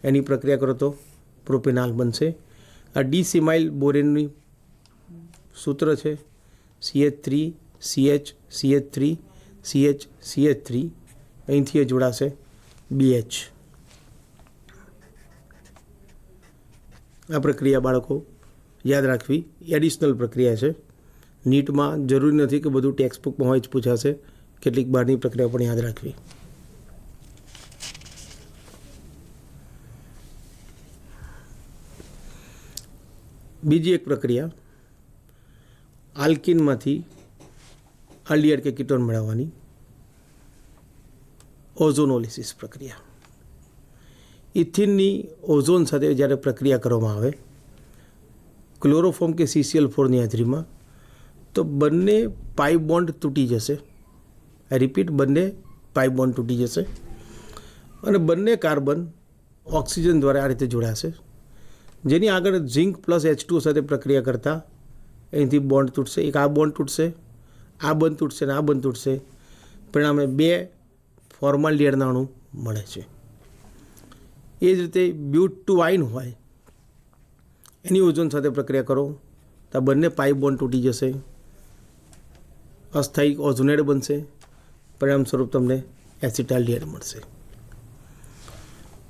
એની પ્રક્રિયા કરો તો પ્રોપેનાલ બનશે. આ ડિસિમાઇલ બોરેનની સૂત્ર છે CH3 CH CH3 CH CH3, અહીંથી એ જોડાશે BH. આ પ્રક્રિયા બાળકો યાદ રાખવી એડિશનલ પ્રક્રિયા છે. નીટમાં જરૂરી નથી કે બધું ટેક્સ્ટ બુકમાં હોય જ પૂછાશે, કેટલીક બહારની પ્રક્રિયા પણ યાદ રાખવી. બીજી એક પ્રક્રિયા આલ્કિનમાંથી આલ્ડિહાઇડ કે કીટોન મેળવવાની, ઓઝોનોલિસિસ પ્રક્રિયા. ઇથિનની ઓઝોન સાથે જ્યારે પ્રક્રિયા કરવામાં આવે ક્લોરોફોર્મ કે CCl4ની હાજરીમાં, તો બંને પાઇ બોન્ડ તૂટી જશે. આઈ રિપીટ, બંને પાઇ બોન્ડ તૂટી જશે અને બંને કાર્બન ઓક્સિજન દ્વારા આ રીતે જોડાશે, જેની આગળ ઝિંક પ્લસ H2 સાથે પ્રક્રિયા કરતાં અહીંથી બોન્ડ તૂટશે. એક આ બોન્ડ તૂટશે, આ બંધ તૂટશે અને આ બંધ તૂટશે, પરિણામે 2 ફોર્માલ્ડિહાઇડના અણુ મળે છે. એ જ રીતે બ્યુટ ટુ વાઇન હોય, એની ઓઝોન સાથે પ્રક્રિયા કરો તો બંને પાઇપ બોન્ડ તૂટી જશે, અસ્થાયી ઓઝોનેડ બનશે, પરિણામ સ્વરૂપ તમને એસિટાલ્ડિહાઇડ મળશે.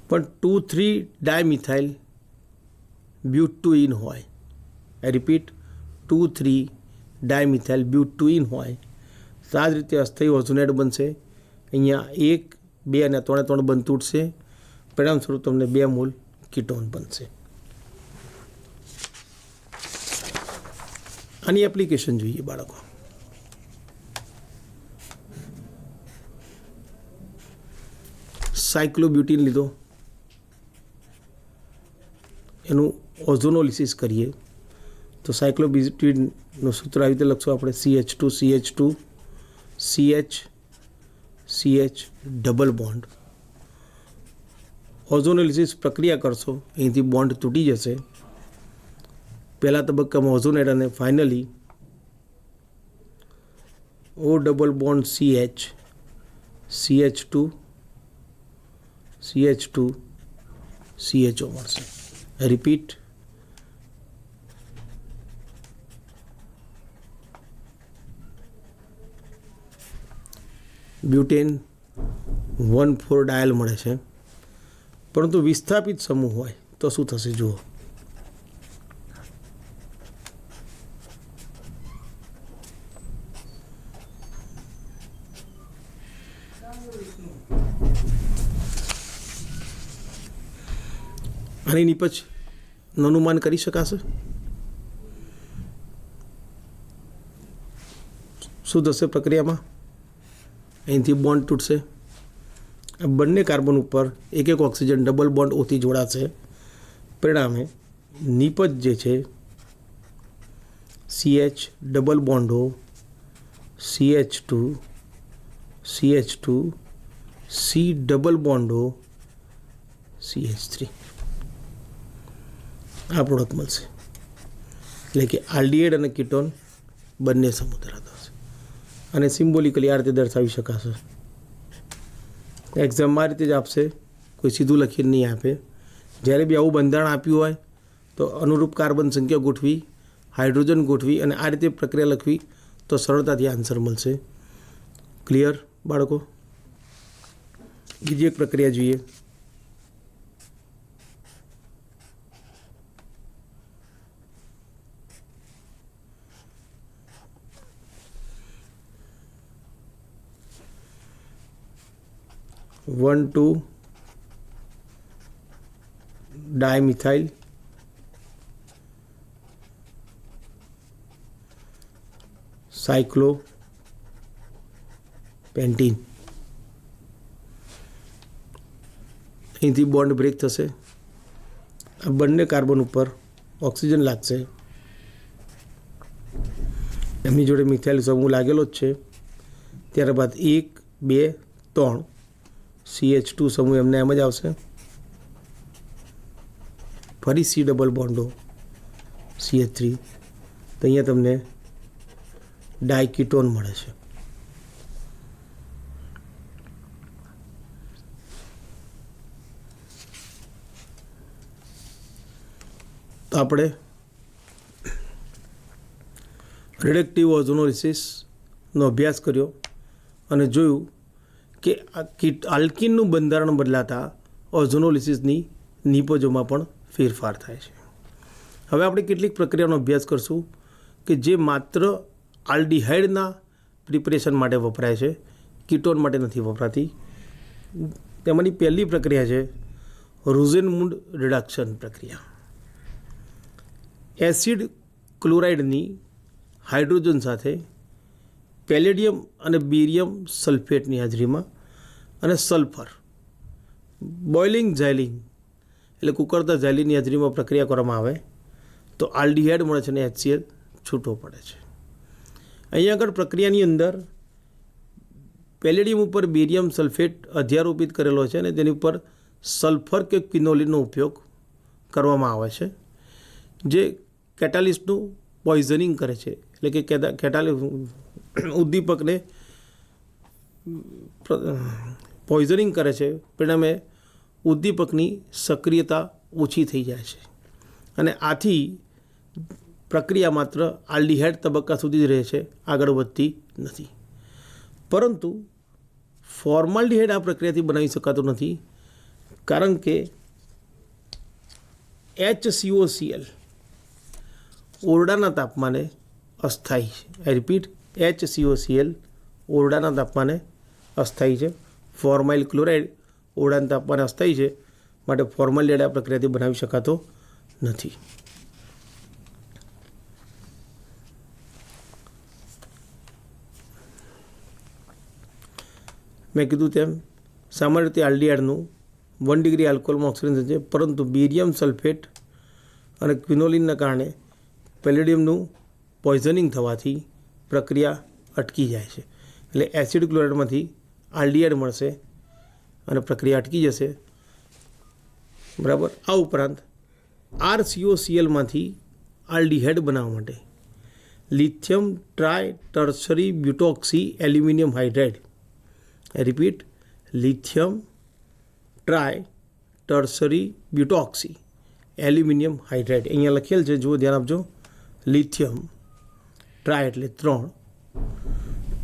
પણ 2,3 ડાયમિથાઇલ બ્યુટ ટુ ઇન હોય, I repeat, 2,3 dimethyl but two ene હોય તો આ જ રીતે અસ્થાયી ઓઝોનેડ બનશે. અહીંયા 1, 2 અને 3 બંધ તૂટશે, પરિણામ સ્વરૂપ તમને 2 મોલ કીટોન બનશે. આની એપ્લિકેશન જોઈએ બાળકો. સાયક્લોબ્યુટીન લીધો, એનું ઓઝોનોલિસિસ કરીએ તો સાયક્લોબ્યુટીનનું સૂત્ર આવી રીતે લખશું આપણે CH2 CH2 CH CH double bond. Ozonolysis પ્રક્રિયા કરશો, અહીંથી બોન્ડ તૂટી જશે. પહેલા તબક્કામાં ઓઝોનેડ અને finally O double bond CH CH2 CH2 CHO મળશે. રિપીટ, બ્યુટેન 1,4 ડાયલ મળે છે, પરંતુ વિસ્થાપિત સમૂહ હોય તો શું થશે જુઓ. આની નિપજનું અનુમાન કરી શકાશે? શું થશે પ્રક્રિયામાં? અહીંથી બોન્ડ તૂટશે, આ બંને કાર્બન ઉપર એક એક ઓક્સિજન ડબલ બોન્ડ ઓથી જોડાશે, પરિણામે નિપજ જે છે CH ડબલ બોન્ડો CH2 CH2 C ડબલ બોન્ડો CH3 આ પ્રોડક્ટ મળશે. એટલે કે આલ્ડીહાઇડ અને કીટોન બંને સમૂહ ધરાવતા હશે અને સિમ્બોલિકલી આ રીતે દર્શાવી શકાશે. એક્ઝામમાં આ રીતે જ આપશે, કોઈ સીધું લખીને નહીં આપે. જ્યારે બી આવું બંધારણ આપ્યું હોય તો અનુરૂપ કાર્બન સંખ્યા ગોઠવી, હાઇડ્રોજન ગોઠવી અને આ રીતે પ્રક્રિયા લખવી તો સરળતાથી આન્સર મળશે. ક્લિયર બાળકો? બીજી એક પ્રક્રિયા જોઈએ. One two dimethyl cyclopentene. અહીંથી બોન્ડ બ્રેક થશે, આ બંને કાર્બન ઉપર ઓક્સિજન લાગશે, એમની જોડે મિથાઇલ સમૂહ લાગેલો જ છે. ત્યારબાદ 1 2 3 CH2 સમૂહ એમને એમ જ આવશે, ફરી C ડબલ બોન્ડો CH3, તો અહીંયા તમને ડાયકીટોન મળે છે. તો આપણે રિડક્ટિવ ઓઝોનોલિસિસનો અભ્યાસ કર્યો અને જોયું કે આલ્કિનનું બંધારણ બદલાતા ઓઝોનોલિસિસની નિપજોમાં પણ ફેરફાર થાય છે. હવે આપણે કેટલીક પ્રક્રિયાનો અભ્યાસ કરશું કે જે માત્ર આલ્ડીહાઇડના પ્રિપરેશન માટે વપરાય છે, કીટોન માટે નથી વપરાતી. તેમાંની પહેલી પ્રક્રિયા છે રોઝેનમુન્ડ રિડક્શન પ્રક્રિયા. એસિડ ક્લોરાઇડની હાઇડ્રોજન સાથે પેલેડિયમ અને બેરિયમ સલ્ફેટની હાજરીમાં અને સલ્ફર બોઇલિંગ ઝાયલિન એટલે કુકરતા ઝાયલિનની હાજરીમાં પ્રક્રિયા કરવામાં આવે તો આલ્ડીહાઇડ મળે છે અને HCl છૂટો પડે છે. અહીંયા આગળ પ્રક્રિયાની અંદર પેલેડિયમ ઉપર બેરિયમ સલ્ફેટ અધ્યારોપિત કરેલો છે અને તેની ઉપર સલ્ફર કે ક્વિનોલિનનો ઉપયોગ કરવામાં આવે છે, જે કેટાલિસ્ટનું પોઈઝનિંગ કરે છે. એટલે કે ઉદ્દીપકને પોઈઝનિંગ કરે છે, પરિણામે ઉદ્દીપકની સક્રિયતા ઓછી થઈ જાય છે અને આથી પ્રક્રિયા માત્ર આલ્ડીહાઇડ તબક્કા સુધી જ રહે છે, આગળ વધતી નથી. પરંતુ ફોર્માલ્ડીહાઇડ આ પ્રક્રિયાથી બનાવી શકાતું નથી, કારણ કે HCOCl ઓરડાના તાપમાને અસ્થાયી છે. આઈ રિપીટ, HCOCl ઓરડાના તાપમાને અસ્થાયી છે. ફોર્માઇલ ક્લોરાઇડ ઓરડાના તાપમાને અસ્થાયી છે, માટે ફોર્માલ્ડીહાઇડ આ પ્રક્રિયાથી બનાવી શકાતો નથી. મેં કીધું તેમ સામાન્ય રીતે આલ્ડીહાઇડનું 1 ડિગ્રી આલ્કોહોલમાં ઓક્સિડેશન છે, પરંતુ બેરિયમ સલ્ફેટ અને ક્વિનોલિનના કારણે પેલેડિયમનું પોઈઝનિંગ થવાથી પ્રક્રિયા અટકી જાય છે. એટલે એસિડ ક્લોરાઇડમાંથી આલ્ડીહાઇડ મળશે અને પ્રક્રિયા અટકી જશે. બરાબર. આ ઉપરાંત RCOClમાંથી આલ્ડીહાઇડ બનાવવા માટે lithium tri tertiary butoxy aluminium hydride, repeat, lithium tri tertiary butoxy aluminium hydride અહીંયા લખેલ છે, જુઓ ધ્યાન આપજો. લિથિયમ ટ્રાય એટલે 3,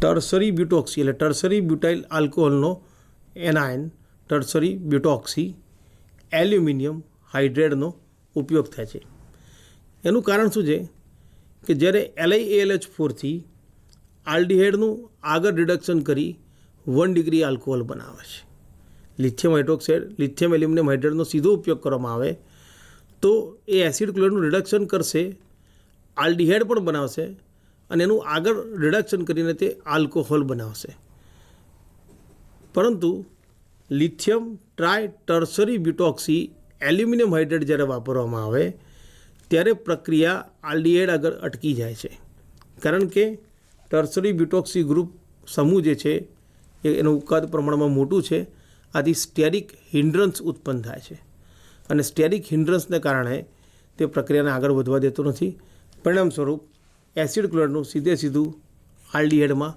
ટર્શરી બ્યુટોક્સી એટલે ટર્શરી બ્યુટાઇલ આલ્કોહોલનો એનાયન ટર્શરી બ્યુટોક્સી એલ્યુમિનિયમ હાઇડ્રેટનો ઉપયોગ થાય છે. એનું કારણ શું છે કે જ્યારે LiAlH4થી આલ્ડીહાઇડનું આગળ રિડક્શન કરી 1 ડિગ્રી આલ્કોહોલ બનાવે છે. લિથિયમ હાઇડ્રોક્સાઇડ લિથિયમ એલ્યુમિનિયમ હાઇડ્રેટનો સીધો ઉપયોગ કરવામાં આવે તો એ એસિડ ક્લોરાઇડનું રિડક્શન કરશે, આલ્ડીહાઇડ પણ બનાવશે અને એનું આગળ રિડક્શન કરીને તે આલ્કોહોલ બનાવશે. પરંતુ lithium tri tertiary butoxy aluminium hydrate જ્યારે વાપરવામાં આવે ત્યારે પ્રક્રિયા આલ્ડીહાઇડ આગળ અટકી જાય છે, કારણ કે ટર્સરી બ્યુટોક્સી ગ્રુપ સમૂહ જે છે એનું કદ પ્રમાણમાં મોટું છે. આથી સ્ટેરિક હિન્ડ્રન્સ ઉત્પન્ન થાય છે અને સ્ટેરિક હિન્ડ્રન્સને કારણે તે પ્રક્રિયાને આગળ વધવા દેતો નથી. પરિણામ સ્વરૂપ એસિડ ક્લોરાઇડનું સીધું આલ્ડીહાઇડમાં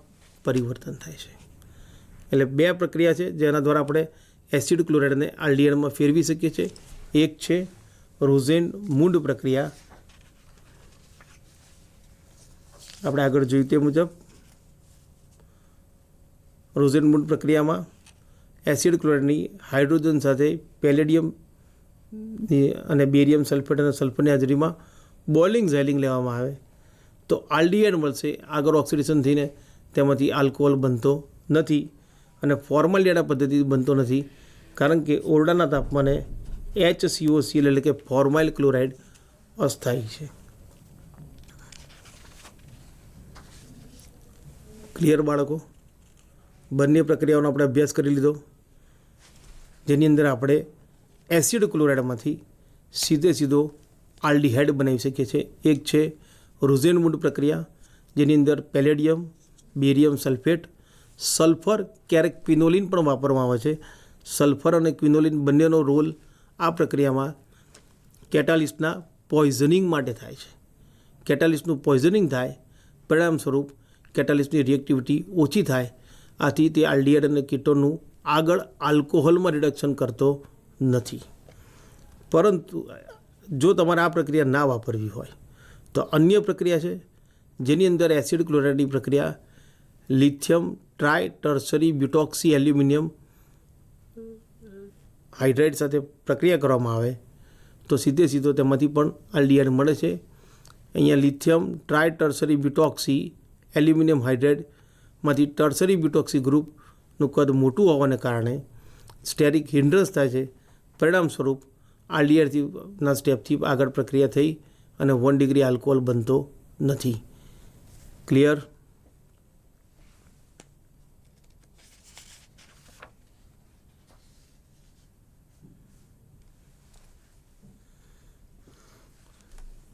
પરિવર્તન થાય છે. એટલે બે પ્રક્રિયા છે જેના દ્વારા આપણે એસિડ ક્લોરાઇડને આલ્ડીહાઇડમાં ફેરવી શકીએ છીએ. એક છે રોઝેન-મુન્ડ પ્રક્રિયા. આપણે આગળ જોયું તે મુજબ રોઝેન-મુન્ડ પ્રક્રિયામાં એસિડ ક્લોરાઇડની હાઇડ્રોજન સાથે પેલેડિયમ અને બેરિયમ સલ્ફેટ અને સલ્ફરની હાજરીમાં બોઇલિંગ ઝાઇલિંગ લેવામાં આવે તો આલ્ડીહાઇડ મળશે. આગળ ઓક્સિડેશન થઈને તેમાંથી આલ્કોહોલ બનતો નથી અને ફોર્માલ્ડિહાઇડ પદ્ધતિ બનતો નથી, કારણ કે ઓરડાના તાપમાને HCOCl એટલે કે ફોર્માઇલ ક્લોરાઇડ અસ્થાયી છે. ક્લિયર બાળકો? બંને પ્રક્રિયાઓનો આપણે અભ્યાસ કરી લીધો, જેની અંદર આપણે એસિડ ક્લોરાઇડમાંથી સીધો આલ્ડીહાઇડ બનાવી શકીએ છીએ. એક છે રોઝેન-મુન્ડ પ્રક્રિયા, જેની અંદર પેલેડિયમ, બેરિયમ સલ્ફેટ, સલ્ફર, ક્યારેક ક્વિનોલિન પણ વાપરવામાં આવે છે. સલ્ફર અને ક્વિનોલિન બંનેનો રોલ આ પ્રક્રિયામાં કેટાલિસ્ટના પોઈઝનિંગ માટે થાય છે. કેટાલિસ્ટનું પોઈઝનિંગ થાય, પરિણામ સ્વરૂપ કેટાલિસ્ટની રિએક્ટિવિટી ઓછી થાય. આથી તે આલ્ડીહાઇડ અને કીટોનનું આગળ આલ્કોહોલમાં રિડક્શન કરતો નથી. પરંતુ જો તમારે આ પ્રક્રિયા ના વાપરવી હોય તો અન્ય પ્રક્રિયા છે જેની અંદર એસિડ ક્લોરાઇડની પ્રક્રિયા lithium tri tertiary butoxy aluminium hydride સાથે પ્રક્રિયા કરવામાં આવે તો સીધો તેમાંથી પણ આલ્ડીહાઇડ મળે છે. અહીંયા lithium tri tertiary butoxy aluminium હાઇડ્રાઇડમાંથી ટર્સરી બ્યુટોક્સી ગ્રુપનું કદ મોટું હોવાને કારણે સ્ટેરિક હિન્ડ્રન્સ થાય છે. પરિણામ સ્વરૂપ આલ્ડીહાઇડના સ્ટેપથી આગળ પ્રક્રિયા થઈ અને 1 ડિગ્રી આલ્કોહોલ બનતો નથી. ક્લિયર?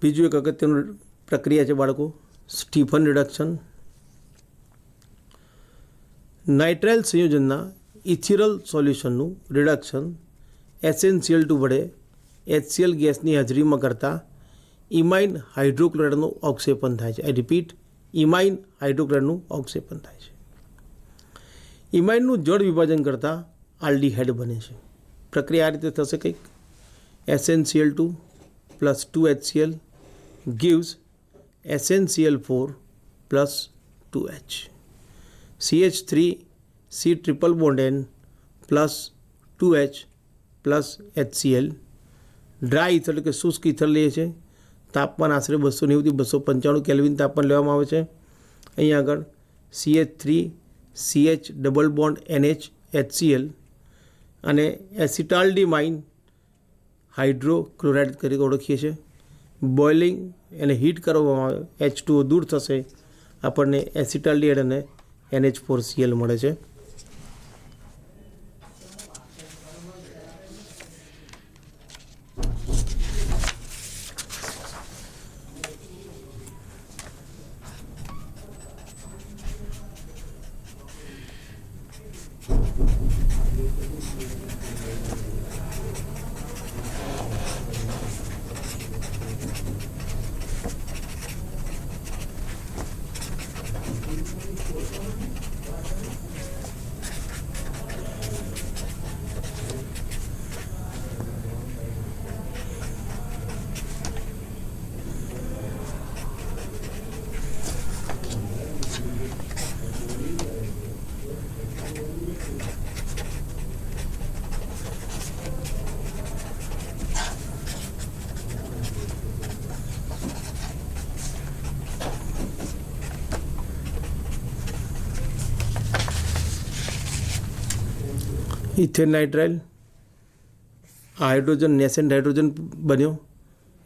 બીજું એક અગત્યનું પ્રક્રિયા છે બાળકો, સ્ટીફન રિડક્શન. નાઇટ્રાઇલ સંયોજનના ઇથિરલ સોલ્યુશનનું રિડક્શન SnCl2 વડે HCl ગેસની હાજરીમાં કરતાં ઇમાઇન હાઇડ્રોક્લોરાઇડનું અવક્ષેપન થાય છે. આઈ રિપીટ, ઇમાઇન હાઇડ્રોક્લોરાઇડનું અવક્ષેપન થાય છે. ઇમાઇનનું જળ વિભાજન કરતાં આલ્ડીહાઇડ બને છે. પ્રક્રિયા આ રીતે થશે કંઈક. SnCl2 plus 2HCl gives SnCl4 plus 2H. CH3 C triple bond N plus 2H plus HCl. Dry ether એટલે કે શુષ્ક ઇથર લઈએ છીએ. તાપમાન આશરે 290 થી 295 કેલ્વિન તાપમાન લેવામાં આવે છે. અહીંયા આગળ CH3 CH double bond NH HCl અને એસિટાલ્ડીમાઇન હાઇડ્રોક્લોરાઇડ તરીકે ઓળખીએ છીએ. બોઇલિંગ અને હીટ કરવામાં આવે, H2O દૂર થશે, આપણને એસિટાલ્ડીહાઇડ અને NH4Cl મળે છે. ઇથેન નાઇટ્રાઇલ, આ હાઇડ્રોજન નેસેન્ટ હાઇડ્રોજન બન્યો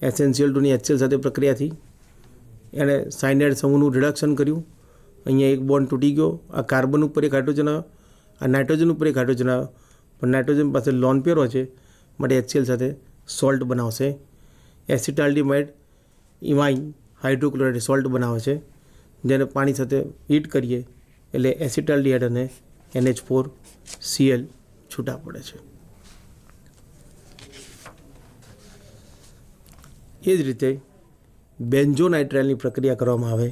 SnCl2ની HCl સાથે પ્રક્રિયાથી. એણે સાયનાઇડ સમૂહનું રિડક્શન કર્યું. અહીંયા એક બોન્ડ તૂટી ગયો. આ કાર્બન ઉપર એક હાઇડ્રોજન, આ નાઇટ્રોજન ઉપર એક હાઇડ્રોજન આવ્યો, પણ નાઇટ્રોજન પાસે લોન પેર હોય છે માટે HCl સાથે સોલ્ટ બનાવશે. એસિટાલ્ડીમાઇડ ઇમાઇન હાઇડ્રોક્લોરાઇડ સોલ્ટ બનાવે છે, જેને પાણી સાથે હીટ કરીએ એટલે એસિટાલ્ડીહાઇડ અને NH4Cl છૂટા પડે છે. એ જ રીતે બેન્ઝોનાઇટ્રાઇલની પ્રક્રિયા કરવામાં આવે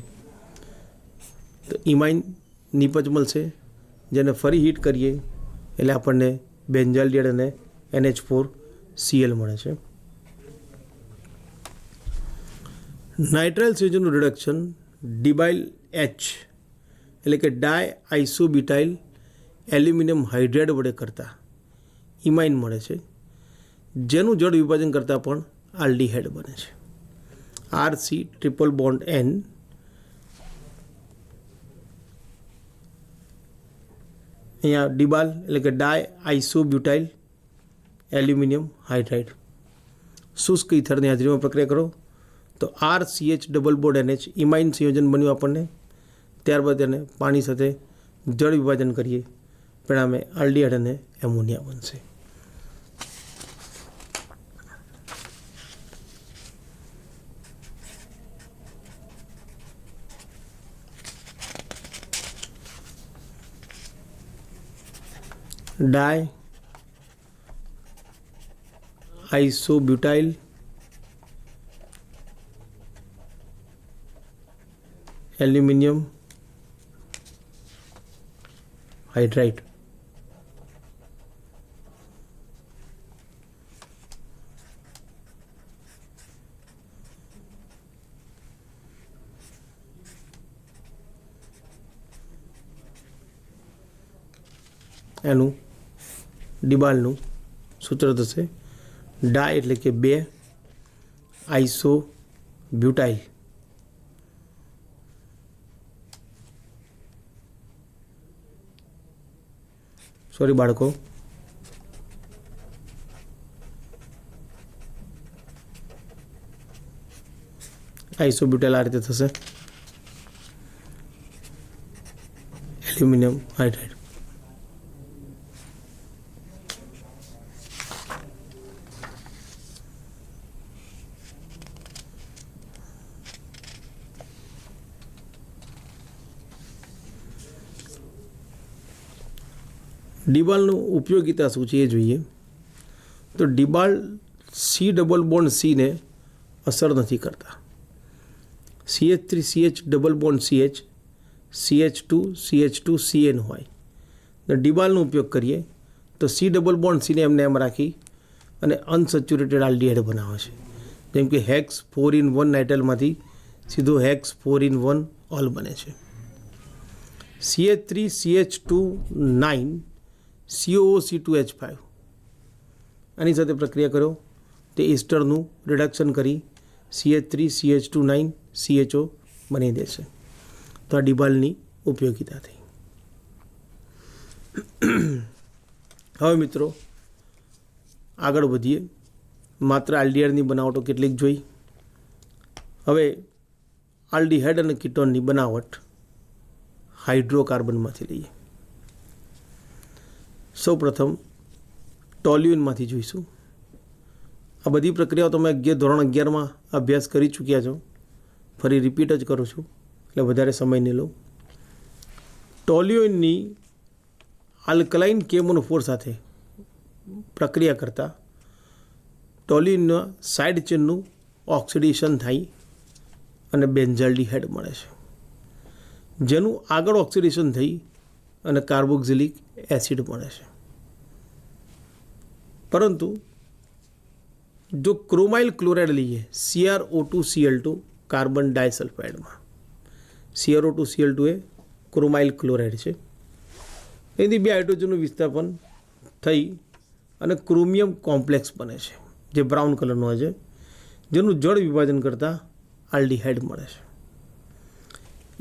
તો ઇમાઇન નિપજ મળશે, જેને ફરી હીટ કરીએ એટલે આપણને બેન્ઝાલ્ડિહાઇડ અને NH4Cl મળે છે. નાઇટ્રાઇલ સંયોજનનું રિડક્શન ડિબાઇલ H એટલે કે ડાયઆઇસોબ્યુટાઇલ એલ્યુમિનિયમ હાઇડ્રાઇડ વડે કરતાં ઇમાઇન મળે છે, જેનું જળ વિભાજન કરતાં પણ આલ્ડીહાઇડ બને છે. RC ટ્રિપલ બોન્ડ N અહીંયા ડિબાલ એટલે કે ડાયઆઇસોબ્યુટાઇલ એલ્યુમિનિયમ હાઇડ્રાઇડ. શુષ્ક ઇથરની હાજરીમાં પ્રક્રિયા કરો તો RCH ડબલ બોન્ડ NH ઇમાઇન સંયોજન બન્યું આપણને. ત્યારબાદ તેને પાણી સાથે જળ વિભાજન કરીએ, પરિણામે આલ્ડીહાઇડ અને એમોનિયા બનશે. ડાયઆઇસોબ્યુટાઇલ એલ્યુમિનિયમ હાઇડ્રાઇડ. એનું ડિબાલનું સૂત્ર થશે ડાય એટલે કે 2, આઇસો બ્યુટાઇલ સોરી બાળકો, આઇસોબ્યુટાઇલ આ રીતે થશે, એલ્યુમિનિયમ હાઇડ્રાઇડ. ડિબાલનું ઉપયોગિતા શું છે એ જોઈએ તો ડિબાલ C ડબલ બોન્ડ Cને અસર નથી કરતા. CH3CH double bond CH CH2CH2CN હોય તો ડિબાલનો ઉપયોગ કરીએ તો C ડબલ બોન્ડ Cને એમને એમ રાખી અને અનસેચ્યુરેટેડ આલ્ડીહાઇડ બનાવે છે. જેમ કે હેક્સ 4in1 નાઇટ્રાઇલમાંથી સીધો હેક્સ 4in1 ઓલ બને છે. CH3CH2 COOC2H5 આની સાથે પ્રક્રિયા કરો તે ઇસ્ટરનું રિડક્શન કરી CH3CH2 CHO બની દેશે. તો આ ડિબાલની ઉપયોગિતા થઈ. હવે મિત્રો આગળ વધીએ. માત્ર આલ્ડીહાઇડની બનાવટો કેટલીક જોઈ. હવે આલ્ડીહાઇડ અને કીટોનની બનાવટ હાઇડ્રોકાર્બનમાંથી લઈએ. સૌપ્રથમ ટોલ્યુઇનમાંથી જોઈશું. આ બધી પ્રક્રિયાઓ તમે ધોરણ 11માં અભ્યાસ કરી ચૂક્યા છો. ફરી રિપીટ જ કરું છું એટલે વધારે સમય નહીં લઉં. ટોલ્યુઇનની આલ્કલાઇન K-મોનોફોર સાથે પ્રક્રિયા કરતાં ટોલ્યુઇનના સાઇડ ચેનનું ઓક્સિડેશન થાય અને બેન્ઝાલ્ડીહાઇડ મળે છે, જેનું આગળ ઓક્સિડેશન થઈ અને કાર્બોક્સિલિક એસિડ મળે છે. પરંતુ જો ક્રોમાઇલ ક્લોરાઇડ લઈએ CrO2Cl2 કાર્બન ડાયસલ્ફાઇડમાં, CrO2Cl2 એ ક્રોમાઇલ ક્લોરાઇડ છે. એથી 2 હાઇડ્રોજનનું વિસ્થાપન થઈ અને ક્રોમિયમ કોમ્પ્લેક્સ બને છે, જે બ્રાઉન કલરનો હોય છે, જેનું જળ વિભાજન કરતાં આલ્ડીહાઇડ મળે છે.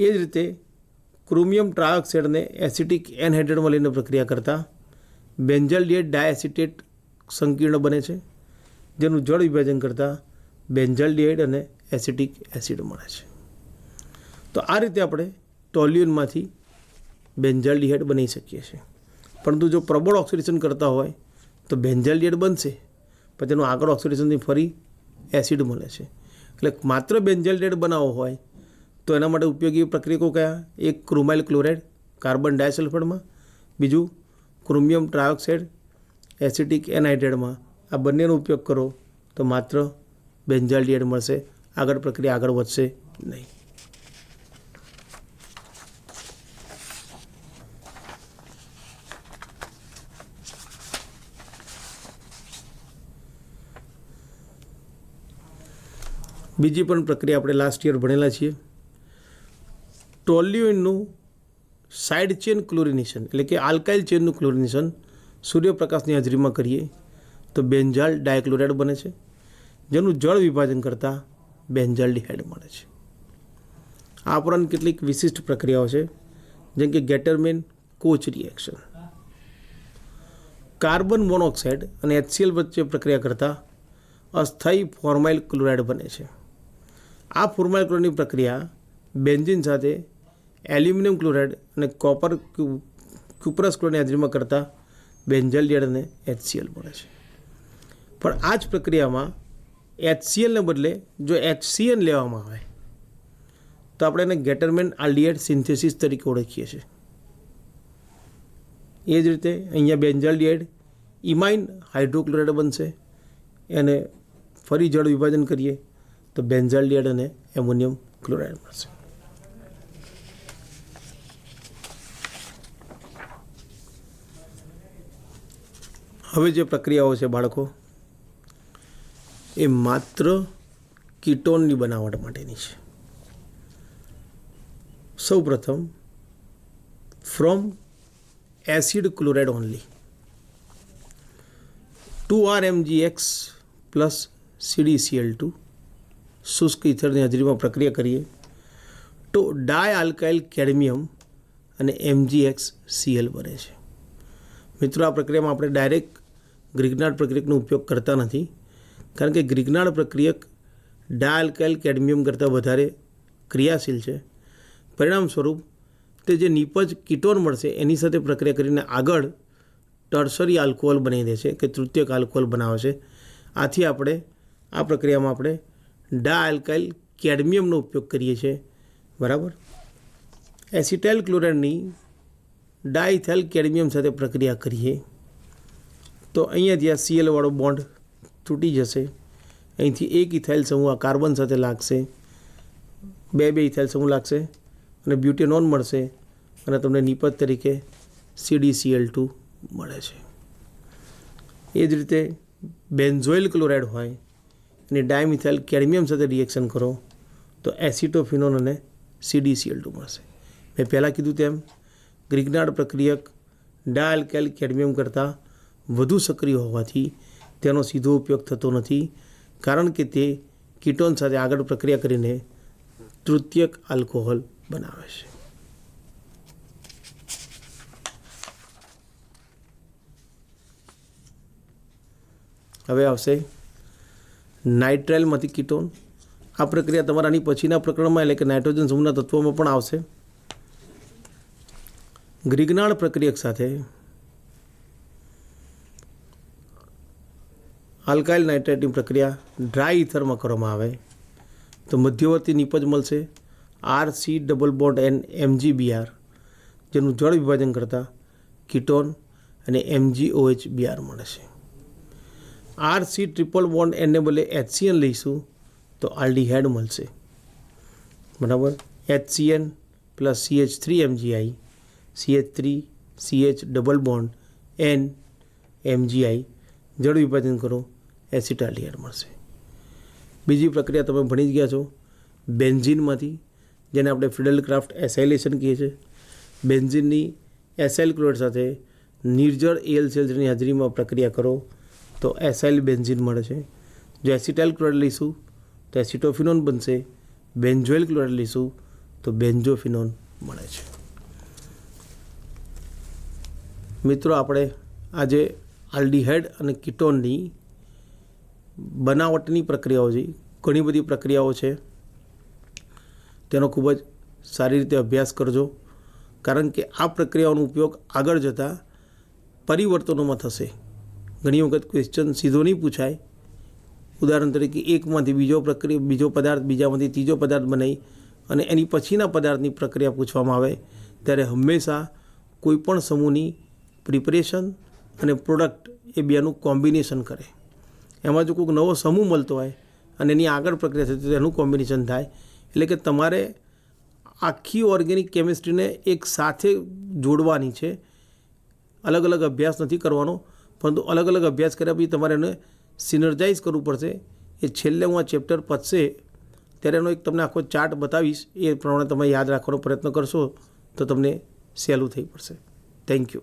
એ જ રીતે ક્રોમિયમ ટ્રાયોક્સાઇડને એસિટિક એનહાઇડ્રેટમાં લઈને પ્રક્રિયા કરતાં બેન્ઝાલ્ડિહાઇડ ડાયએસિટેટ સંકીર્ણ બને છે, જેનું જળ વિભાજન કરતાં બેન્ઝાલ્ડિહાઇડ અને એસિટિક એસિડ મળે છે. તો આ રીતે આપણે ટોલ્યુઇનમાંથી બેન્ઝાલ્ડિહાઇડ બની શકીએ છીએ. પરંતુ જો પ્રબળ ઓક્સિડેશન કરતા હોય તો બેન્ઝાઇલડિહાઇડ બનશે, પણ તેનું આગળ ઓક્સિડેશનથી ફરી એસિડ મળે છે. એટલે માત્ર બેન્ઝાઇલડિહાઇડ બનાવવો હોય તો એના માટે ઉપયોગી પ્રક્રિયકો કયા? એક ક્રોમાઇલ ક્લોરાઇડ કાર્બન ડાયસલ્ફાઇડમાં, બીજું ક્રોમિયમ ટ્રાયોક્સાઇડ એસિટિક એનહાઇડ્રેટમાં. આ બંનેનો ઉપયોગ કરો તો માત્ર બેન્ઝાઇલડિહાઇડ મળશે, આગળ પ્રક્રિયા આગળ વધશે નહીં. બીજી પણ પ્રક્રિયા આપણે લાસ્ટ યર ભણેલા છીએ. ટોલ્યુઇનનું સાઇડ ચેન ક્લોરિનેશન એટલે કે આલ્કાઇલ ચેનનું ક્લોરિનેશન સૂર્યપ્રકાશની હાજરીમાં કરીએ તો બેન્ઝાઇલ ડાયક્લોરાઇડ બને છે, જેનું જળ વિભાજન કરતાં બેન્ઝાઇલડિહાઇડ મળે છે. આ ઉપરાંત કેટલીક વિશિષ્ટ પ્રક્રિયાઓ છે, જેમ કે ગેટરમેન કોચ રિએક્શન. કાર્બન મોનોક્સાઇડ અને HCl વચ્ચે પ્રક્રિયા કરતાં અસ્થાયી ફોર્માઇલ ક્લોરાઇડ બને છે. આ ફોર્માઇલ ક્લોરાઇડની પ્રક્રિયા બેન્ઝીન સાથે એલ્યુમિનિયમ ક્લોરાઇડ અને કોપર ક્યુપ્રસ ક્લોરાઇડની હાજરીમાં કરતાં બેન્ઝાઇલડિહાઇડ અને HCl મળે છે. પણ આ જ પ્રક્રિયામાં HClને બદલે જો HCN લેવામાં આવે તો આપણે એને ગેટરમેન આલ્ડિહાઇડ સિન્થેસિસ તરીકે ઓળખીએ છીએ. એ જ રીતે અહીંયા બેન્ઝાઇલડિહાઇડ ઇમાઇન હાઇડ્રોક્લોરાઇડ બનશે, એને ફરી જળ વિભાજન કરીએ તો બેન્ઝાઇલડિહાઇડ અને એમોનિયમ ક્લોરાઇડ મળશે. હવે જે પ્રક્રિયાઓ છે બાળકો, એ માત્ર કીટોનની બનાવટ માટેની છે. સૌ પ્રથમ from acid chloride only 2RMgX plus CdCl2 શુષ્ક ઇથરની હાજરીમાં પ્રક્રિયા કરીએ તો ડાયઆલ્કાઇલ કેડમિયમ અને MgXCl બને છે. મિત્રો, આ પ્રક્રિયામાં આપણે ડાયરેક્ટ ગ્રિગ્નાર્ડ પ્રક્રિયકનો ઉપયોગ કરતા નથી, કારણ કે ગ્રિગ્નાર્ડ પ્રક્રિયક ડાયઆલ્કાઇલ કેડમિયમ કરતાં વધારે ક્રિયાશીલ છે. પરિણામ સ્વરૂપ તે જે નિપજ કીટોન મળશે એની સાથે પ્રક્રિયા કરીને આગળ ટર્સરી આલ્કોહોલ બનાવી દે છે કે તૃતીયક આલ્કોહોલ બનાવે છે. આથી આપણે આ પ્રક્રિયામાં આપણે ડાયઆલ્કાઇલ કેડમિયમનો ઉપયોગ કરીએ છીએ. બરાબર. એસિટાઇલ ક્લોરાઇડની ડાઇથાઇલ કેડમિયમ સાથે પ્રક્રિયા કરીએ તો અહીંયાથી આ Cl વાળો બોન્ડ તૂટી જશે. અહીંથી એક ઇથાઇલ સમૂહ આ કાર્બન સાથે લાગશે, બે ઇથાઇલ સમૂહ લાગશે અને બ્યુટેનોન મળશે અને તમને નિપજ તરીકે CdCl2 મળે છે. એ જ રીતે બેન્ઝોઇલ ક્લોરાઇડ હોય અને ડાયમિથાઇલ કેડમિયમ સાથે રિએક્શન કરો તો એસિટોફિનોન અને CdCl2 મળશે. મેં પહેલાં કીધું તેમ ગ્રિગ્નાર્ડ પ્રક્રિયક ડાયઆલ્કાઇલ કેડમિયમ કરતાં વધુ સક્રિય હોવાથી તેનો સીધો ઉપયોગ થતો નથી, કારણ કે તે કીટોન સાથે આગળ પ્રક્રિયા કરીને તૃતીયક આલ્કોહોલ બનાવે છે. હવે આવશે નાઇટ્રાઇલમાંથી કીટોન. આ પ્રક્રિયા તમારા આની પછીના પ્રકરણમાં એટલે કે નાઇટ્રોજન સમૂહના તત્વોમાં પણ આવશે. ગ્રિગ્નાર્ડ પ્રક્રિયક સાથે આલ્કાઇલ નાઇટ્રેટની પ્રક્રિયા ડ્રાય ઇથરમાં કરવામાં આવે તો મધ્યવર્તી નિપજ મળશે RC double bond N MgBr, જેનું જળ વિભાજન કરતાં કીટોન અને MgOH મળે છે. RC ટ્રિપલ બોન્ડ N ને બદલે HCN લઈશું તો આલ્ડિહાઇડ મળશે. બરાબર. HCN plus CH3Mgi CH3 CH double bond N Mgi જળ વિભાજન કરો એસિટાલ્ડિહાઇડ મળશે. બીજી પ્રક્રિયા તમે ભણી જ ગયા છો બેન્ઝીનમાંથી, જેને આપણે ફિડલક્રાફ્ટ એસાઇલેશન કહીએ છીએ. બેન્ઝીનની એસાઇલ ક્લોરાઇડ સાથે નિર્જળ AlCl3ની હાજરીમાં પ્રક્રિયા કરો તો એસાઇલ બેન્ઝીન મળે છે. જો એસિટાઇલ ક્લોરાઇડ લઈશું તો એસિટોફિનોન બનશે, બેન્ઝોઇલ ક્લોરાઇડ લઈશું તો બેન્ઝોફિનોન મળે છે. મિત્રો, આપણે આજે આલ્ડિહાઇડ અને કીટોનની બનાવટની પ્રક્રિયાઓ છે, ઘણી બધી પ્રક્રિયાઓ છે, તેનો ખૂબ જ સારી રીતે અભ્યાસ કરજો, કારણ કે આ પ્રક્રિયાઓનો ઉપયોગ આગળ જતાં પરિવર્તનોમાં થશે. ઘણી વખત ક્વેશ્ચન સીધો નહીં પૂછાય. ઉદાહરણ તરીકે એકમાંથી બીજો પદાર્થ, બીજામાંથી ત્રીજો પદાર્થ બનાવી અને એની પછીના પદાર્થની પ્રક્રિયા પૂછવામાં આવે ત્યારે હંમેશા કોઈપણ સમૂહની પ્રિપરેશન અને પ્રોડક્ટ એ બેનું કોમ્બિનેશન કરે. એમાં જો કોઈક નવો સમૂહ મળતો હોય અને એની આગળ પ્રક્રિયા થતી તો એનું કોમ્બિનેશન થાય. એટલે કે તમારે આખી ઓર્ગેનિક કેમિસ્ટ્રીને એક સાથે જોડવાની છે. અલગ અલગ અભ્યાસ નથી કરવાનો, પરંતુ અલગ અલગ અભ્યાસ કર્યા પછી તમારે એને સિનર્જાઇઝ કરવું પડશે. એ છેલ્લે હું આ ચેપ્ટર પતશે ત્યારે એનો એક તમને આખો ચાર્ટ બતાવીશ. એ પ્રમાણે તમે યાદ રાખવાનો પ્રયત્ન કરશો તો તમને સહેલું થઈ પડશે. Thank you.